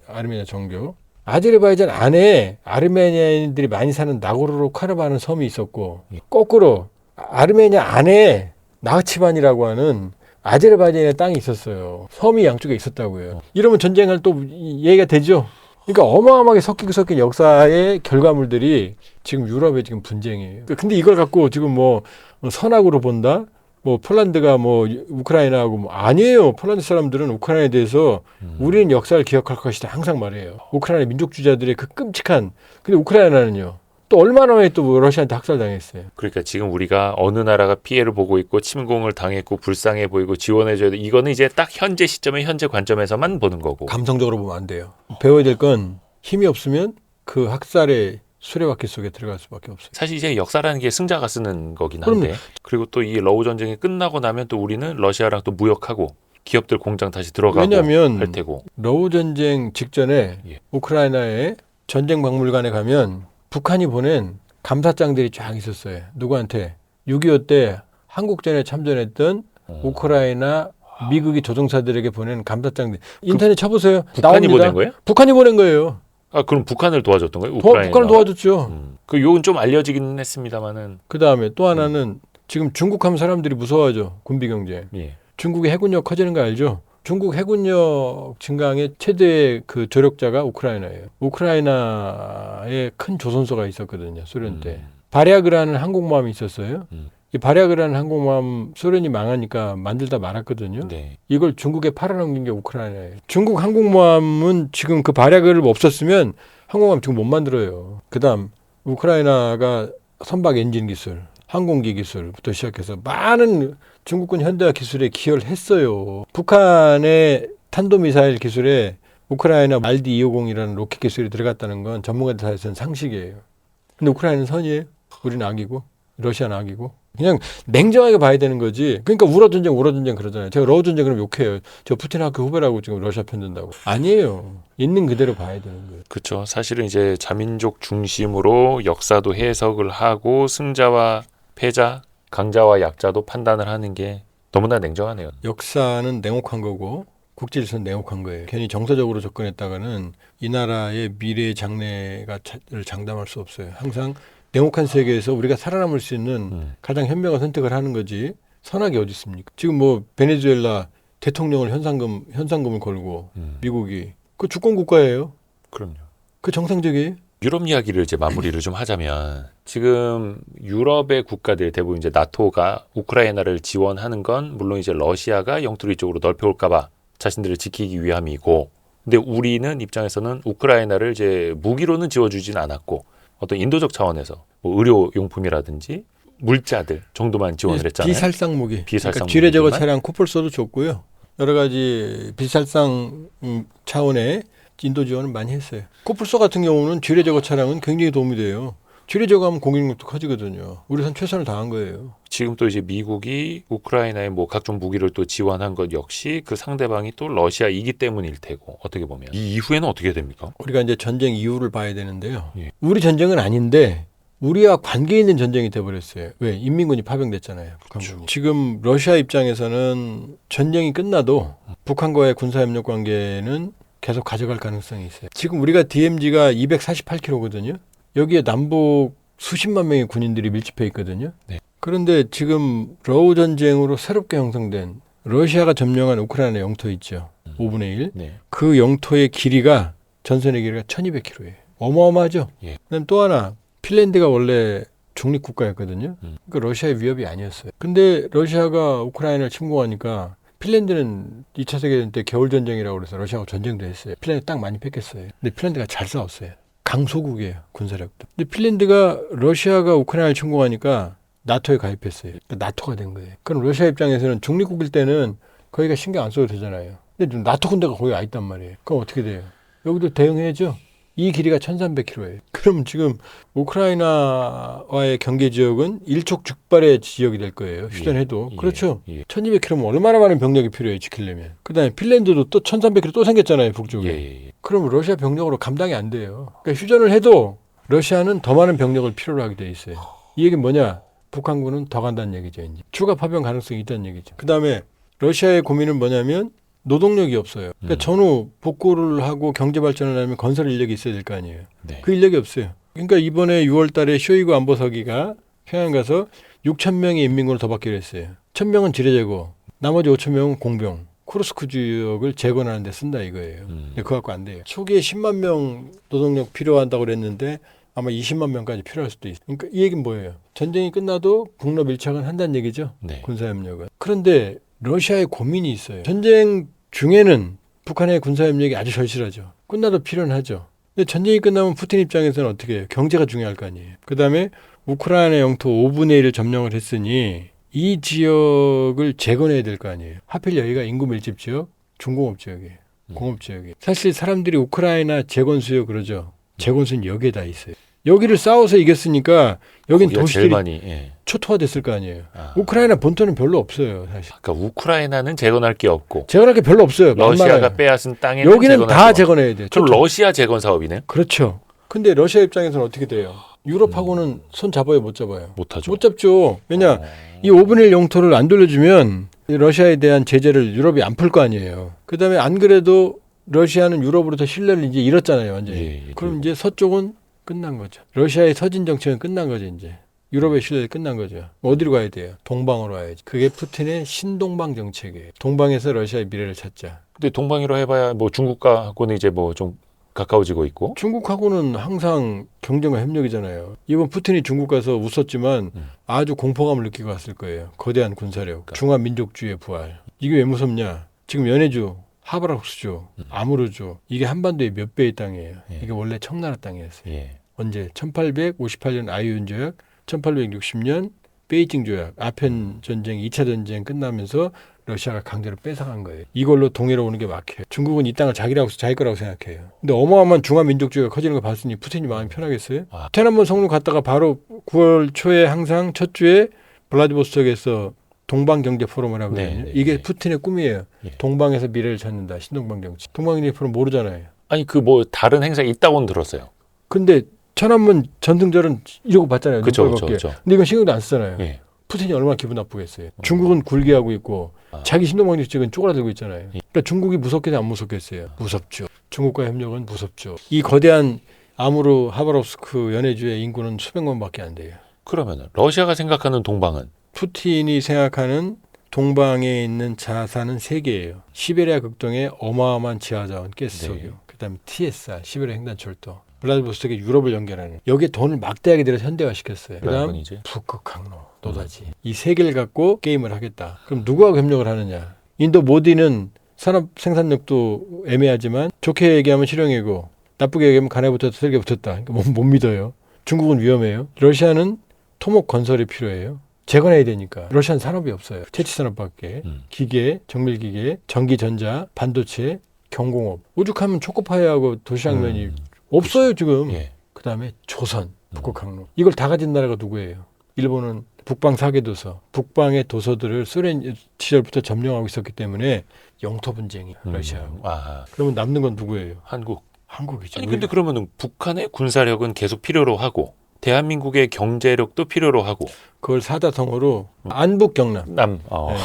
아르메니아 정교. 아제르바이잔 안에 아르메니아인들이 많이 사는 나고르노 카라바흐는 섬이 있었고 예. 거꾸로 아르메니아 안에 나흐치반이라고 하는 아제르바이잔의 땅이 있었어요. 섬이 양쪽에 있었다고요. 이러면 전쟁할 또 얘기가 되죠. 그러니까 어마어마하게 섞인 역사의 결과물들이 지금 유럽의 지금 분쟁이에요. 근데 이걸 갖고 지금 뭐 선악으로 본다? 뭐 폴란드가 뭐 우크라이나하고 뭐 아니에요. 폴란드 사람들은 우크라이나에 대해서 우리는 역사를 기억할 것이다 항상 말해요. 우크라이나 민족주의자들의 그 끔찍한. 근데 우크라이나는요. 또 얼마나 만에 또 러시아한테 학살당했어요. 그러니까 지금 우리가 어느 나라가 피해를 보고 있고 침공을 당했고 불쌍해 보이고 지원해줘야 돼. 이거는 이제 딱 현재 시점에 현재 관점에서만 보는 거고. 감성적으로 보면 안 돼요. 배워야 될 건 힘이 없으면 그 학살의 수레바퀴 속에 들어갈 수밖에 없어요. 사실 이제 역사라는 게 승자가 쓰는 거긴 한데. 그리고 또 이 러우 전쟁이 끝나고 나면 또 우리는 러시아랑 또 무역하고 기업들 공장 다시 들어가고 왜냐하면 할 테고. 러우 전쟁 직전에 예. 우크라이나의 전쟁 박물관에 가면 북한이 보낸 감사장들이 쫙 있었어요. 누구한테? 6.25 때 한국전에 참전했던 우크라이나 미국이 조종사들에게 보낸 감사장들. 인터넷 쳐보세요. 북한이 나옵니다. 보낸 거예요? 북한이 보낸 거예요. 아 그럼 북한을 도와줬던 거예요? 우크라이나. 북한을 도와줬죠. 그 요건 좀 알려지긴 했습니다만은. 그 다음에 또 하나는 지금 중국 하면 사람들이 무서워하죠. 군비 경제. 예. 중국의 해군력 커지는 거 알죠? 중국 해군력 증강의 최대 그 조력자가 우크라이나예요. 우크라이나에 큰 조선소가 있었거든요. 소련 때. 바랴그라는 항공모함이 있었어요. 이 바랴그라는 항공모함 소련이 망하니까 만들다 말았거든요. 네. 이걸 중국에 팔아넘긴 게 우크라이나예요. 중국 항공모함은 지금 그 바랴그를 없었으면 항공모함 지금 못 만들어요. 그다음 우크라이나가 선박 엔진 기술, 항공기 기술부터 시작해서 많은 중국군 현대화 기술에 기여를 했어요. 북한의 탄도미사일 기술에 우크라이나 RD-250이라는 로켓 기술이 들어갔다는 건 전문가들 사이에서는 상식이에요. 근데 우크라이나는 선이에요. 우리는 악이고 러시아는 악이고. 그냥 냉정하게 봐야 되는 거지. 그러니까 우라전쟁 그러잖아요. 제가 러우전쟁 그러면 욕해요. 저 푸틴 학교 후배라고 지금 러시아 편든다고. 아니에요. 있는 그대로 봐야 되는 거예요. 그렇죠. 사실은 이제 자민족 중심으로 역사도 해석을 하고 승자와 패자, 강자와 약자도 판단을 하는 게 너무나 냉정하네요. 역사는 냉혹한 거고 국제질서는 냉혹한 거예요. 괜히 정서적으로 접근했다가는 이 나라의 미래의 장래를 장담할 수 없어요. 항상 냉혹한 세계에서 우리가 살아남을 수 있는 가장 현명한 선택을 하는 거지. 선악이 어디 있습니까? 지금 뭐 베네수엘라 대통령을 현상금을 걸고 미국이 그 주권 국가예요. 그럼요. 그 정상적이에요. 유럽 이야기를 이제 마무리를 좀 하자면 지금 유럽의 국가들 대부분 이제 나토가 우크라이나를 지원하는 건 물론 이제 러시아가 영토를 이쪽으로 넓혀올까봐 자신들을 지키기 위함이고, 근데 우리는 입장에서는 우크라이나를 이제 무기로는 지워주진 않았고 어떤 인도적 차원에서 뭐 의료용품이라든지 물자들 정도만 지원을 했잖아요. 비살상 무기. 비살상 그러니까 지뢰 제거 무기만. 차량 코뿔소도 줬고요. 여러 가지 비살상 차원의 인도 지원을 많이 했어요. 코뿔소 같은 경우는 지뢰 제거 차량은 굉장히 도움이 돼요. 지뢰 제거하면 공격력도 커지거든요. 우리선 최선을 다한 거예요. 지금 또 이제 미국이 우크라이나에 뭐 각종 무기를 또 지원한 것 역시 그 상대방이 또 러시아이기 때문일 테고, 어떻게 보면 이 이후에는 어떻게 됩니까? 우리가 이제 전쟁 이유를 봐야 되는데요. 예. 우리 전쟁은 아닌데 우리와 관계 있는 전쟁이 돼버렸어요. 왜? 인민군이 파병됐잖아요. 북한군이. 지금 러시아 입장에서는 전쟁이 끝나도 북한과의 군사협력 관계는 계속 가져갈 가능성이 있어요. 지금 우리가 DMZ가 248km거든요. 여기에 남북 수십만 명의 군인들이 밀집해 있거든요. 네. 그런데 지금 러우 전쟁으로 새롭게 형성된 러시아가 점령한 우크라이나 영토 있죠. 5분의 1. 네. 그 영토의 길이가 전선의 길이가 1200km예요. 어마어마하죠. 예. 그다음 또 하나 핀란드가 원래 중립국가였거든요. 그러니까 러시아의 위협이 아니었어요. 근데 러시아가 우크라이나를 침공하니까 핀란드는 2차 세계대전 때 겨울전쟁이라고 그래서 러시아하고 전쟁도 했어요. 핀란드 땅 많이 뺏겼어요. 근데 핀란드가 잘 싸웠어요. 강소국이에요. 군사력도. 근데 핀란드가 러시아가 우크라이나를 침공하니까 나토에 가입했어요. 그러니까 나토가 된 거예요. 그럼 러시아 입장에서는 중립국일 때는 거기가 신경 안 써도 되잖아요. 근데 나토 군대가 거기 와 있단 말이에요. 그럼 어떻게 돼요? 여기도 대응해야죠. 이 길이가 1300km예요. 그럼 지금 우크라이나와의 경계 지역은 일촉즉발의 지역이 될 거예요. 휴전해도. 예, 그렇죠. 예. 1200km면 얼마나 많은 병력이 필요해요. 지키려면. 그다음에 핀란드도 또 1300km 또 생겼잖아요. 북쪽에. 예. 그럼 러시아 병력으로 감당이 안 돼요. 그러니까 휴전을 해도 러시아는 더 많은 병력을 필요로 하게 돼 있어요. 이 얘기는 뭐냐? 북한군은 더 간다는 얘기죠. 이제. 추가 파병 가능성이 있다는 얘기죠. 그다음에 러시아의 고민은 뭐냐면 노동력이 없어요. 그러니까 전후 복구를 하고 경제 발전을 하려면 건설 인력이 있어야 될 거 아니에요. 네. 그 인력이 없어요. 그러니까 이번에 6월 달에 쇼이구 안보서기가 평양 가서 6천 명의 인민군을 더 받기로 했어요. 1,000명은 지뢰 제거, 나머지 5천 명은 공병. 쿠르스크 지역을 재건하는 데 쓴다 이거예요. 근데 그거 갖고 안 돼요. 초기에 10만 명 노동력 필요한다고 그랬는데 아마 20만 명까지 필요할 수도 있어요. 그러니까 이 얘기는 뭐예요? 전쟁이 끝나도 북러 밀착은 한다는 얘기죠. 네. 군사협력은. 그런데 러시아의 고민이 있어요. 전쟁 중에는 북한의 군사협력이 아주 절실하죠. 끝나도 필요는 하죠. 근데 전쟁이 끝나면 푸틴 입장에서는 어떻게 해요? 경제가 중요할 거 아니에요. 그다음에 우크라이나 영토 5분의 1을 점령을 했으니 이 지역을 재건해야 될 거 아니에요. 하필 여기가 인구 밀집 지역, 중공업 지역이에요. 공업 지역이에요. 사실 사람들이 우크라이나 재건수요 그러죠. 재건수는 여기에 다 있어요. 여기를 싸워서 이겼으니까 여긴 거기가 제일 도시들이 많이. 예. 초토화됐을 거 아니에요. 아. 우크라이나 본토는 별로 없어요. 사실. 그러니까 우크라이나는 재건할 게 없고 재건할 게 별로 없어요. 러시아가 만만해요. 빼앗은 땅에는 여기는 재건할 다 게 재건해야 돼요. 그럼 초토화. 러시아 재건 사업이네. 그렇죠. 근데 러시아 입장에서는 어떻게 돼요? 유럽하고는 손 잡아요, 못 잡아요? 못하죠. 못 잡죠. 왜냐, 이 5분의 1 영토를 안 돌려주면 이 러시아에 대한 제재를 유럽이 안 풀 거 아니에요. 그다음에 안 그래도 러시아는 유럽으로부터 신뢰를 이제 잃었잖아요, 완전히. 예, 예. 그럼 이제 서쪽은 끝난 거죠. 러시아의 서진 정책은 끝난 거죠, 이제. 유럽의 신뢰가 끝난 거죠. 어디로 가야 돼요? 동방으로 가야지. 그게 푸틴의 신동방 정책이에요. 동방에서 러시아의 미래를 찾자. 근데 동방이로 해봐야 뭐 중국하고는 이제 뭐 좀 가까워지고 있고. 중국하고는 항상 경쟁과 협력이잖아요. 이번 푸틴이 중국 가서 웃었지만 아주 공포감을 느끼고 왔을 거예요. 거대한 군사력, 중화민족주의의 부활. 이게 왜 무섭냐? 지금 연해주, 하바rov스주, 아무르주 이게 한반도의 몇 배의 땅이에요. 예. 이게 원래 청나라 땅이었어요. 예. 언제? 1858년 아이윤 조약, 1860년 베이징 조약, 아편 전쟁, 2차 전쟁 끝나면서 러시아가 강제로 뺏어간 거예요. 이걸로 동해로 오는 게 막혀요. 중국은 이 땅을 자기 거라고 생각해요. 근데 어마어마한 중화민족주의가 커지는 거 봤으니 푸틴이 마음이 편하겠어요? 아.天安문 성로 갔다가 바로 9월 초에 항상 첫 주에 블라디보스톡에서 동방경제 포럼을 하거든요. 네, 네, 이게 네. 푸틴의 꿈이에요. 예. 동방에서 미래를 찾는다. 신동방 정책. 동방경제 포럼 모르잖아요. 아니 그 뭐 다른 행사 있다고는 들었어요. 근데 천안문 전등절은 이러고 봤잖아요. 그쵸, 눈꼴밖에. 그쵸, 그쵸. 근데 이건 신경도 안 쓰잖아요. 예. 푸틴이 얼마나 기분 나쁘겠어요. 중국은 굴기하고 있고 아. 자기 신동방 정책은 쪼그라들고 있잖아요. 예. 그러니까 중국이 무섭겠어요, 안 무섭겠어요? 무섭죠. 중국과의 협력은 무섭죠. 이 거대한 아무르 하바롭스크 연해주의 인구는 수백만밖에 안 돼요. 그러면 러시아가 생각하는 동방은 푸틴이 생각하는 동방에 있는 자산은 3개예요. 시베리아 극동의 어마어마한 지하자원 가스석유, 네. 그다음에 TSR, 시베리아 횡단철도, 블라디보스톡에 유럽을 연결하는 여기에 돈을 막대하게 들여서 현대화시켰어요. 그다음 이제 북극 항로, 노다지. 이 3개를 갖고 게임을 하겠다. 그럼 누구하고 협력을 하느냐? 인도 모디는 산업 생산력도 애매하지만 좋게 얘기하면 실용이고 나쁘게 얘기하면 간에 붙어서 설계 붙었다. 그러니까 못 믿어요. 중국은 위험해요. 러시아는 토목 건설이 필요해요. 재건해야 되니까. 러시아는 산업이 없어요. 채취 산업밖에. 기계, 정밀기계, 전기전자, 반도체, 경공업. 오죽하면 초코파이하고 도시락면이 없어요 지금. 예. 그다음에 조선, 북극항로. 이걸 다 가진 나라가 누구예요? 일본은 북방 사계도서, 북방의 도서들을 소련 시절부터 점령하고 있었기 때문에 영토 분쟁이 러시아하고. 아, 그러면 남는 건 누구예요? 한국. 한국이죠. 아니 근데 그러면은 북한의 군사력은 계속 필요로 하고 대한민국의 경제력도 필요로 하고 그걸 사다성어로 안북 경남. 남. 네.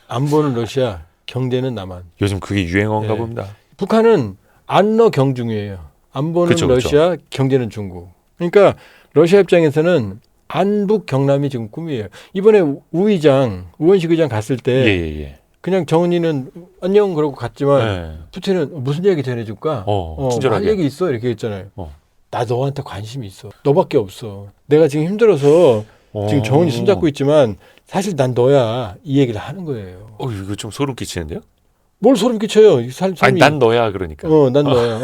안보는 러시아, 경제는 남한. 요즘 그게 유행어인가 네. 봅니다. 북한은 안러 경중이에요. 안보는 그쵸, 그쵸. 러시아, 경제는 중국. 그러니까 러시아 입장에서는 안북 경남이 지금 꿈이에요. 이번에 우원식 의장 갔을 때 예예예. 그냥 정은이는 안녕 그러고 갔지만 네. 푸틴은 무슨 얘기 전해줄까? 친절하게. 할 얘기 있어 이렇게 했잖아요. 어. 나 너한테 관심이 있어. 너밖에 없어. 내가 지금 힘들어서 지금 정은이 손잡고 있지만 사실 난 너야 이 얘기를 하는 거예요. 이거 좀 소름 끼치는데요? 뭘 소름 끼쳐요? 삶이. 아니 난 너야 그러니까. 난 너야.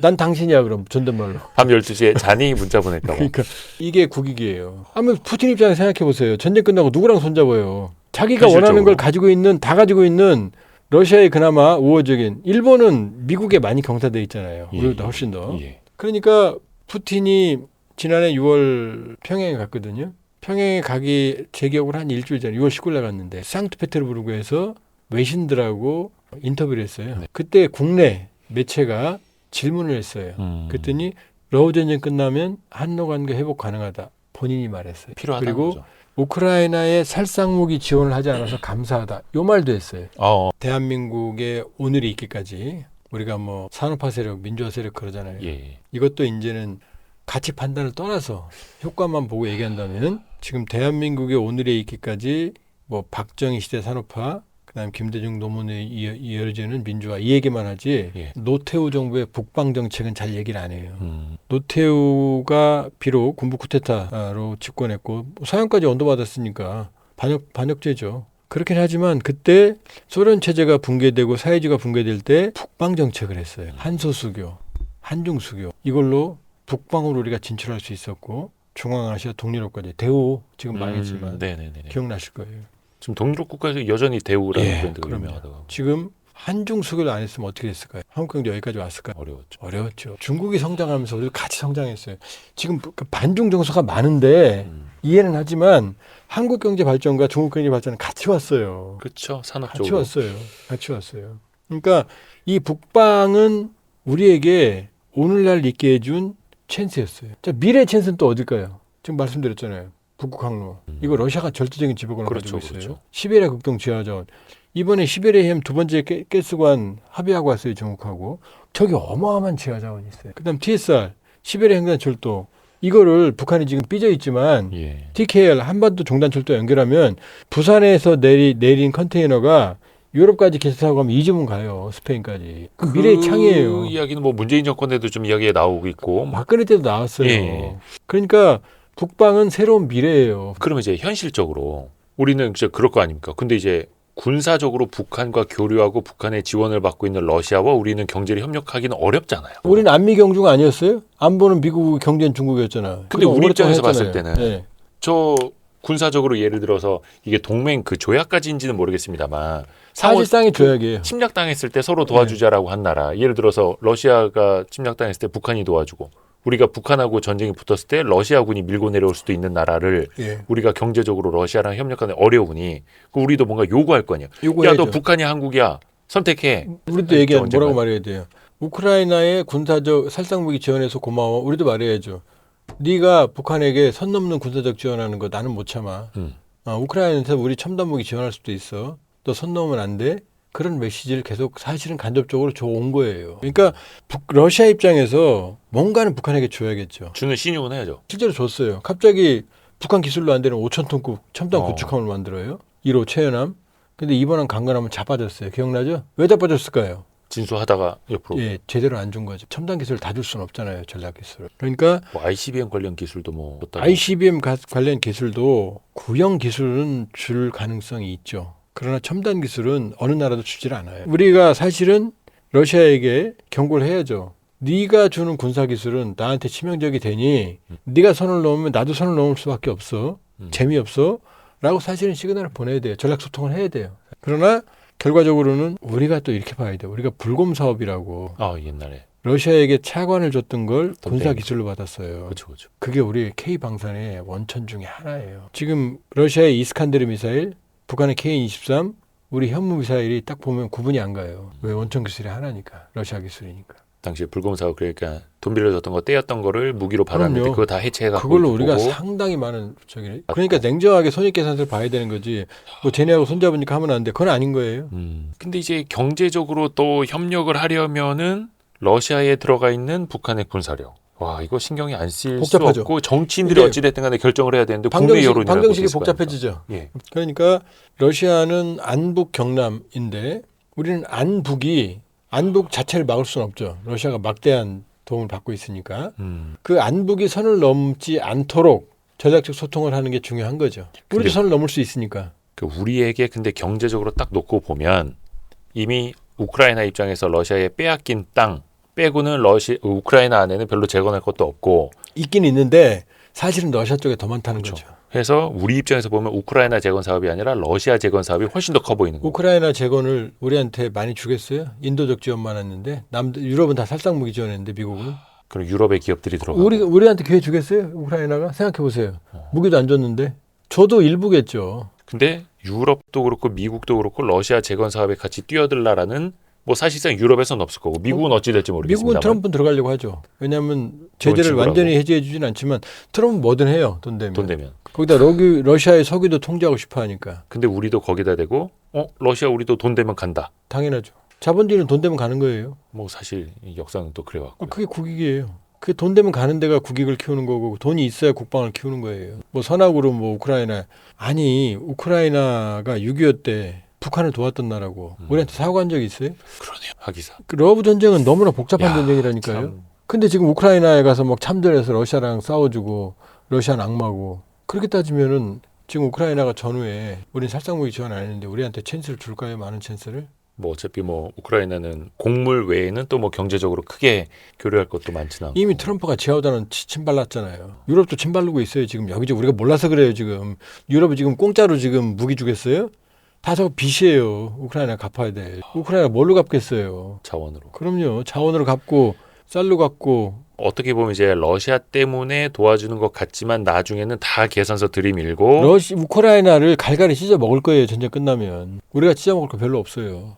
난 당신이야 그럼 존댓말로. 밤 12시에 잔이 문자 보낼까 봐. 그러니까 이게 국익이에요. 한번 푸틴 입장에 생각해 보세요. 전쟁 끝나고 누구랑 손잡아요? 자기가 원하는 걸 가지고 있는 다 가지고 있는 러시아의 그나마 우호적인 일본은 미국에 많이 경사돼 있잖아요. 우리보다 훨씬 더. 예. 그러니까 푸틴이 지난해 6월 평양에 갔거든요. 평양에 가기 제 기억으로 한 일주일 전에 6월 19일에 갔는데 상트페테르부르크에서 외신들하고 인터뷰를 했어요. 네. 그때 국내 매체가 질문을 했어요. 그랬더니 러우 전쟁 끝나면 한러 관계 회복 가능하다. 본인이 말했어요. 필요하다는 그리고 거죠. 우크라이나에 살상무기 지원을 하지 않아서 감사하다. 요 말도 했어요. 대한민국의 오늘이 있기까지 우리가 뭐 산업화 세력, 민주화 세력 그러잖아요. 예. 이것도 이제는 가치 판단을 떠나서 효과만 보고 얘기한다면 지금 대한민국의 오늘에 있기까지 뭐 박정희 시대 산업화, 그다음 김대중 노무현에 이어지는 민주화 이 얘기만 하지 예. 노태우 정부의 북방 정책은 잘 얘기를 안 해요. 노태우가 비록 군부 쿠데타로 집권했고 사형까지 언도받았으니까 반역죄죠. 그렇긴 하지만 그때 소련 체제가 붕괴되고 사회주의가 붕괴될 때 북방 정책을 했어요. 한소수교, 한중수교 이걸로 북방으로 우리가 진출할 수 있었고 중앙아시아 동유럽까지 대우 지금 망했지만 네네네. 기억나실 거예요. 지금 동유럽 국가에서 여전히 대우라는 예, 브랜드가 그럼요. 유명하다고. 지금 한중수교를 안 했으면 어떻게 됐을까요? 한국 경제 여기까지 왔을까요? 어려웠죠. 어려웠죠. 중국이 성장하면서 우리도 같이 성장했어요. 지금 그 반중 정서가 많은데 이해는 하지만 한국 경제 발전과 중국 경제 발전은 같이 왔어요. 그렇죠. 산업적으로. 같이 왔어요. 같이 왔어요. 그러니까 이 북방은 우리에게 오늘날 있게 해준 찬스였어요. 자, 미래의 찬스는 또 어딜까요? 지금 말씀드렸잖아요. 북극항로. 이거 러시아가 절대적인 지배권을 그렇죠, 가지고 있어요. 그렇죠. 시베리아 극동 지하자원. 이번에 시베리아 햄 두 번째 가스관 합의하고 왔어요. 중국하고. 저기 어마어마한 지하자원이 있어요. 그다음 TSR, 시베리아 횡단철도. 이거를 북한이 지금 삐져 있지만 예. TKL 한반도 종단철도 연결하면 부산에서 내린 컨테이너가 유럽까지 개척하고 가면 이주문 가요. 스페인까지. 그 미래의 창이에요. 그 이야기는 뭐 문재인 정권 때도 좀 이야기가 나오고 있고. 박근혜 때도 나왔어요. 예. 그러니까 북방은 새로운 미래예요. 그러면 이제 현실적으로 우리는 진짜 그럴 거 아닙니까? 근데 이제 군사적으로 북한과 교류하고 북한의 지원을 받고 있는 러시아와 우리는 경제를 협력하기는 어렵잖아요. 우리는 안미 경중 아니었어요? 안보는 미국, 경제는 중국이었잖아. 근데 우리 입장에서 했잖아요. 봤을 때는 네. 저 군사적으로 예를 들어서 이게 동맹 그 조약까지인지는 모르겠습니다만 사실상의 조약이에요. 침략당했을 때 서로 도와주자라고 한 나라. 예를 들어서 러시아가 침략당했을 때 북한이 도와주고 우리가 북한하고 전쟁이 붙었을 때 러시아군이 밀고 내려올 수도 있는 나라를 예. 우리가 경제적으로 러시아랑 협력하는 어려우니 우리도 뭔가 요구할 거 아니야. 야, 너 북한이 한국이야. 선택해. 우리도 얘기하는 언젠가. 뭐라고 말해야 돼요. 우크라이나의 군사적 살상무기 지원해서 고마워. 우리도 말해야죠. 네가 북한에게 선 넘는 군사적 지원하는 거 나는 못 참아. 우크라이나에서 우리 첨단무기 지원할 수도 있어. 너 선 넘으면 안 돼. 그런 메시지를 계속 사실은 간접적으로 줘온 거예요. 그러니까 러시아 입장에서 뭔가는 북한에게 줘야겠죠. 주는 신용은 해야죠. 실제로 줬어요. 갑자기 북한 기술로 안 되는 5,000톤급 첨단 어. 구축함을 만들어요. 1호 최연함. 근데 이번엔 강건함은 자빠졌어요. 기억나죠? 왜 자빠졌을까요? 진수하다가 옆으로 예, 제대로 안 준 거죠. 첨단 기술을 다 줄 수는 없잖아요. 전략 기술을. 그러니까 뭐 ICBM 관련 기술도 뭐 줬다고. ICBM 관련 기술도 구형 기술은 줄 가능성이 있죠. 그러나 첨단 기술은 어느 나라도 주질 않아요. 우리가 사실은 러시아에게 경고를 해야죠. 네가 주는 군사 기술은 나한테 치명적이 되니 네가 선을 넘으면 나도 선을 넘을 수밖에 없어. 재미없어. 라고 사실은 시그널을 보내야 돼요. 전략 소통을 해야 돼요. 그러나 결과적으로는 우리가 또 이렇게 봐야 돼요. 우리가 불곰 사업이라고 아 옛날에. 러시아에게 차관을 줬던 걸 군사 덤벼. 기술로 받았어요. 그렇죠, 그렇죠. 그게 우리 K-방산의 원천 중에 하나예요. 지금 러시아의 이스칸데르 미사일, 북한의 K-23, 우리 현무 미사일이 딱 보면 구분이 안 가요. 왜? 원천 기술이 하나니까. 러시아 기술이니까. 당시에 불곰 사업 그러니까 돈 빌려줬던 거 떼었던 거를 무기로 받았는데 그럼요. 그거 다 해체해갖고 그걸로 우리가 보고. 상당히 많은 저기 그러니까 냉정하게 손익계산서를 봐야 되는 거지. 뭐 쟤네하고 손잡으니까 하면 안 돼. 그건 아닌 거예요. 근데 이제 경제적으로 또 협력을 하려면은 러시아에 들어가 있는 북한의 군사력. 와 이거 신경이 안 쓰일 수 복잡하죠. 없고 정치인들이 이게 어찌됐든 간에 결정을 해야 되는데 국내 여론이 방정식이 복잡해지죠. 예. 그러니까 러시아는 안북 경남인데 우리는 안북 자체를 막을 수는 없죠. 러시아가 막대한 도움을 받고 있으니까 그 안북이 선을 넘지 않도록 전략적 소통을 하는 게 중요한 거죠. 우리도 근데- 선을 넘을 수 있으니까. 그 우리에게 근데 경제적으로 딱 놓고 보면 이미 우크라이나 입장에서 러시아에 빼앗긴 땅 빼고는 우크라이나 안에는 별로 재건할 것도 없고 있긴 있는데 사실은 러시아 쪽에 더 많다는 그렇죠. 거죠. 해서 우리 입장에서 보면 우크라이나 재건 사업이 아니라 러시아 재건 사업이 훨씬 더 커 보이는 거고. 우크라이나 재건을 우리한테 많이 주겠어요? 인도적 지원만 했는데 유럽은 다 살상무기 지원했는데 미국은 그럼 유럽의 기업들이 들어가고. 우리한테 기회 주겠어요? 우크라이나가 생각해 보세요. 무기도 안 줬는데 저도 일부겠죠. 근데 유럽도 그렇고 미국도 그렇고 러시아 재건 사업에 같이 뛰어들라라는 뭐 사실상 유럽에서는 없을 거고 미국은 어찌 될지 모르겠습니다. 미국은 트럼프는 들어가려고 하죠. 왜냐하면 제재를 친구라고. 완전히 해제해 주진 않지만 트럼프는 뭐든 해요. 돈 되면. 돈 되면. 거기다 러시아의 석유도 통제하고 싶어 하니까. 근데 우리도 거기다 대고 러시아 우리도 돈 되면 간다. 당연하죠. 자본주의는 돈 되면 가는 거예요. 뭐 사실 이 역사는 또 그래왔고. 그게 국익이에요. 그게 돈 되면 가는 데가 국익을 키우는 거고 돈이 있어야 국방을 키우는 거예요. 뭐 선악으로 뭐 우크라이나 아니 우크라이나가 6.25 때 북한을 도왔던 나라고 우리한테 사과한 적이 있어요? 그러네요. 하기사. 그 러브 전쟁은 너무나 복잡한 야, 전쟁이라니까요. 참. 근데 지금 우크라이나에 가서 막 참전해서 러시아랑 싸워주고 러시아는 악마고 그렇게 따지면은 지금 우크라이나가 전후에 우린 살상무기 지원 안 했는데 우리한테 찬스를 줄까요? 많은 찬스를? 뭐 어차피 뭐 우크라이나는 곡물 외에는 또 뭐 경제적으로 크게 교류할 것도 많지는 않고. 이미 트럼프가 지하우단은 침발랐잖아요. 유럽도 침발르고 있어요. 지금 여기저기 우리가 몰라서 그래요. 지금 유럽이 지금 공짜로 지금 무기 주겠어요? 다 저거 빚이에요. 우크라이나 갚아야 돼. 우크라이나 뭘로 갚겠어요? 자원으로. 그럼요. 자원으로 갚고 쌀로 갚고 어떻게 보면 이제 러시아 때문에 도와주는 것 같지만 나중에는 다 계산서 들이밀고 우크라이나를 갈갈이 찢어 먹을 거예요. 전쟁 끝나면. 우리가 찢어 먹을 거 별로 없어요.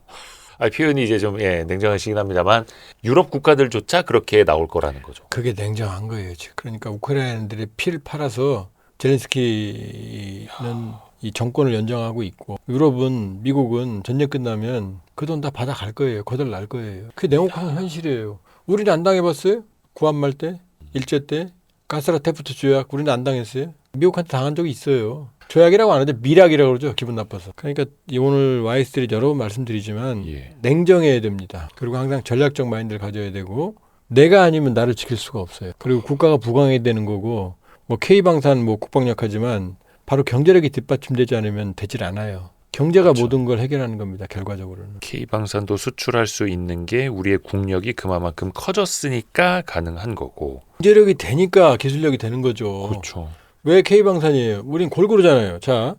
표현이 이제 좀 냉정하시긴 합니다만 유럽 국가들조차 그렇게 나올 거라는 거죠. 그게 냉정한 거예요. 지금. 그러니까 우크라이나들의 피를 팔아서 젤렌스키는 이 정권을 연장하고 있고 유럽은 미국은 전쟁 끝나면 그 돈 다 받아갈 거예요. 거덜 날 거예요. 그게 냉혹한 현실이에요. 우리는 안 당해봤어요? 구한말 때? 일제 때? 가스라테프트 조약 우리는 안 당했어요? 미국한테 당한 적이 있어요. 조약이라고 안 하는데 밀약이라고 그러죠. 기분 나빠서. 그러니까 오늘 YS들이 여러 번 말씀드리지만 예. 냉정해야 됩니다. 그리고 항상 전략적 마인드를 가져야 되고 내가 아니면 나를 지킬 수가 없어야 그리고 국가가 부강해야 되는 거고 뭐 K방산 뭐 국방력하지만 바로 경제력이 뒷받침되지 않으면 되질 않아요. 경제가 그렇죠. 모든 걸 해결하는 겁니다. 결과적으로는. K방산도 수출할 수 있는 게 우리의 국력이 그만큼 커졌으니까 가능한 거고. 경제력이 되니까 기술력이 되는 거죠. 그렇죠. 왜 K방산이에요? 우린 골고루잖아요. 자,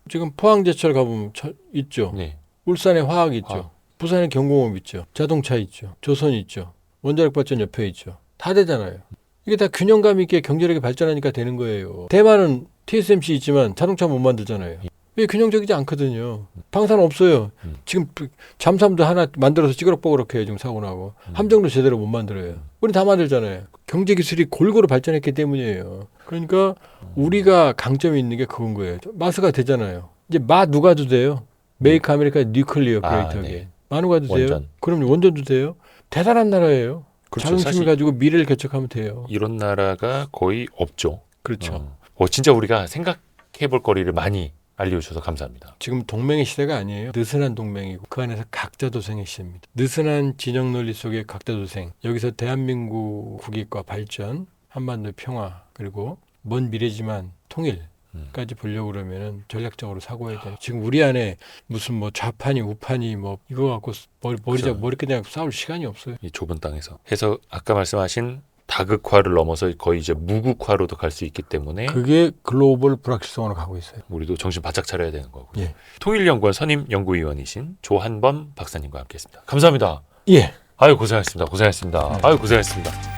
지금 포항제철 가보면 있죠. 네. 울산에 화학 있죠. 화학. 부산에 경공업 있죠. 자동차 있죠. 조선 있죠. 원자력 발전 옆에 있죠. 다 되잖아요. 이게 다 균형감 있게 경제력이 발전하니까 되는 거예요. 대만은 TSMC 있지만 자동차 못 만들잖아요. 왜 균형적이지 않거든요. 방산 없어요. 지금 잠수함도 하나 만들어서 찌그럭버그럭 해요. 지금 사고 나고. 함정도 제대로 못 만들어요. 우리 다 만들잖아요. 경제 기술이 골고루 발전했기 때문이에요. 그러니까 우리가 강점이 있는 게 그건 거예요. 마스가 되잖아요. 이제 마 누가 도 돼요? 메이크 아메리카 뉴클리어 브레이트하게. 네. 마 누가 도 돼요? 원전. 그럼 원전도 돼요? 대단한 나라예요. 그렇죠. 자존심을 사실 가지고 미래를 개척하면 돼요. 이런 나라가 거의 없죠. 그렇죠. 진짜 우리가 생각해볼 거리를 많이 알려주셔서 감사합니다. 지금 동맹의 시대가 아니에요. 느슨한 동맹이고 그 안에서 각자도생의 시대입니다. 느슨한 진영 논리 속의 각자도생. 여기서 대한민국 국익과 발전, 한반도 평화, 그리고 먼 미래지만 통일까지 보려고 그러면은 전략적으로 사고해야 돼요. 지금 우리 안에 무슨 뭐 좌판이 우판이 뭐 이거 갖고 머리 그냥 싸울 시간이 없어요. 이 좁은 땅에서. 해서 아까 말씀하신 다극화를 넘어서 거의 이제 무극화로도 갈 수 있기 때문에 그게 글로벌 불확실성으로 가고 있어요. 우리도 정신 바짝 차려야 되는 거고요. 예. 통일연구원 선임 연구위원이신 조한범 박사님과 함께했습니다. 감사합니다. 예. 아유 고생하셨습니다. 고생하셨습니다. 아유 고생하셨습니다.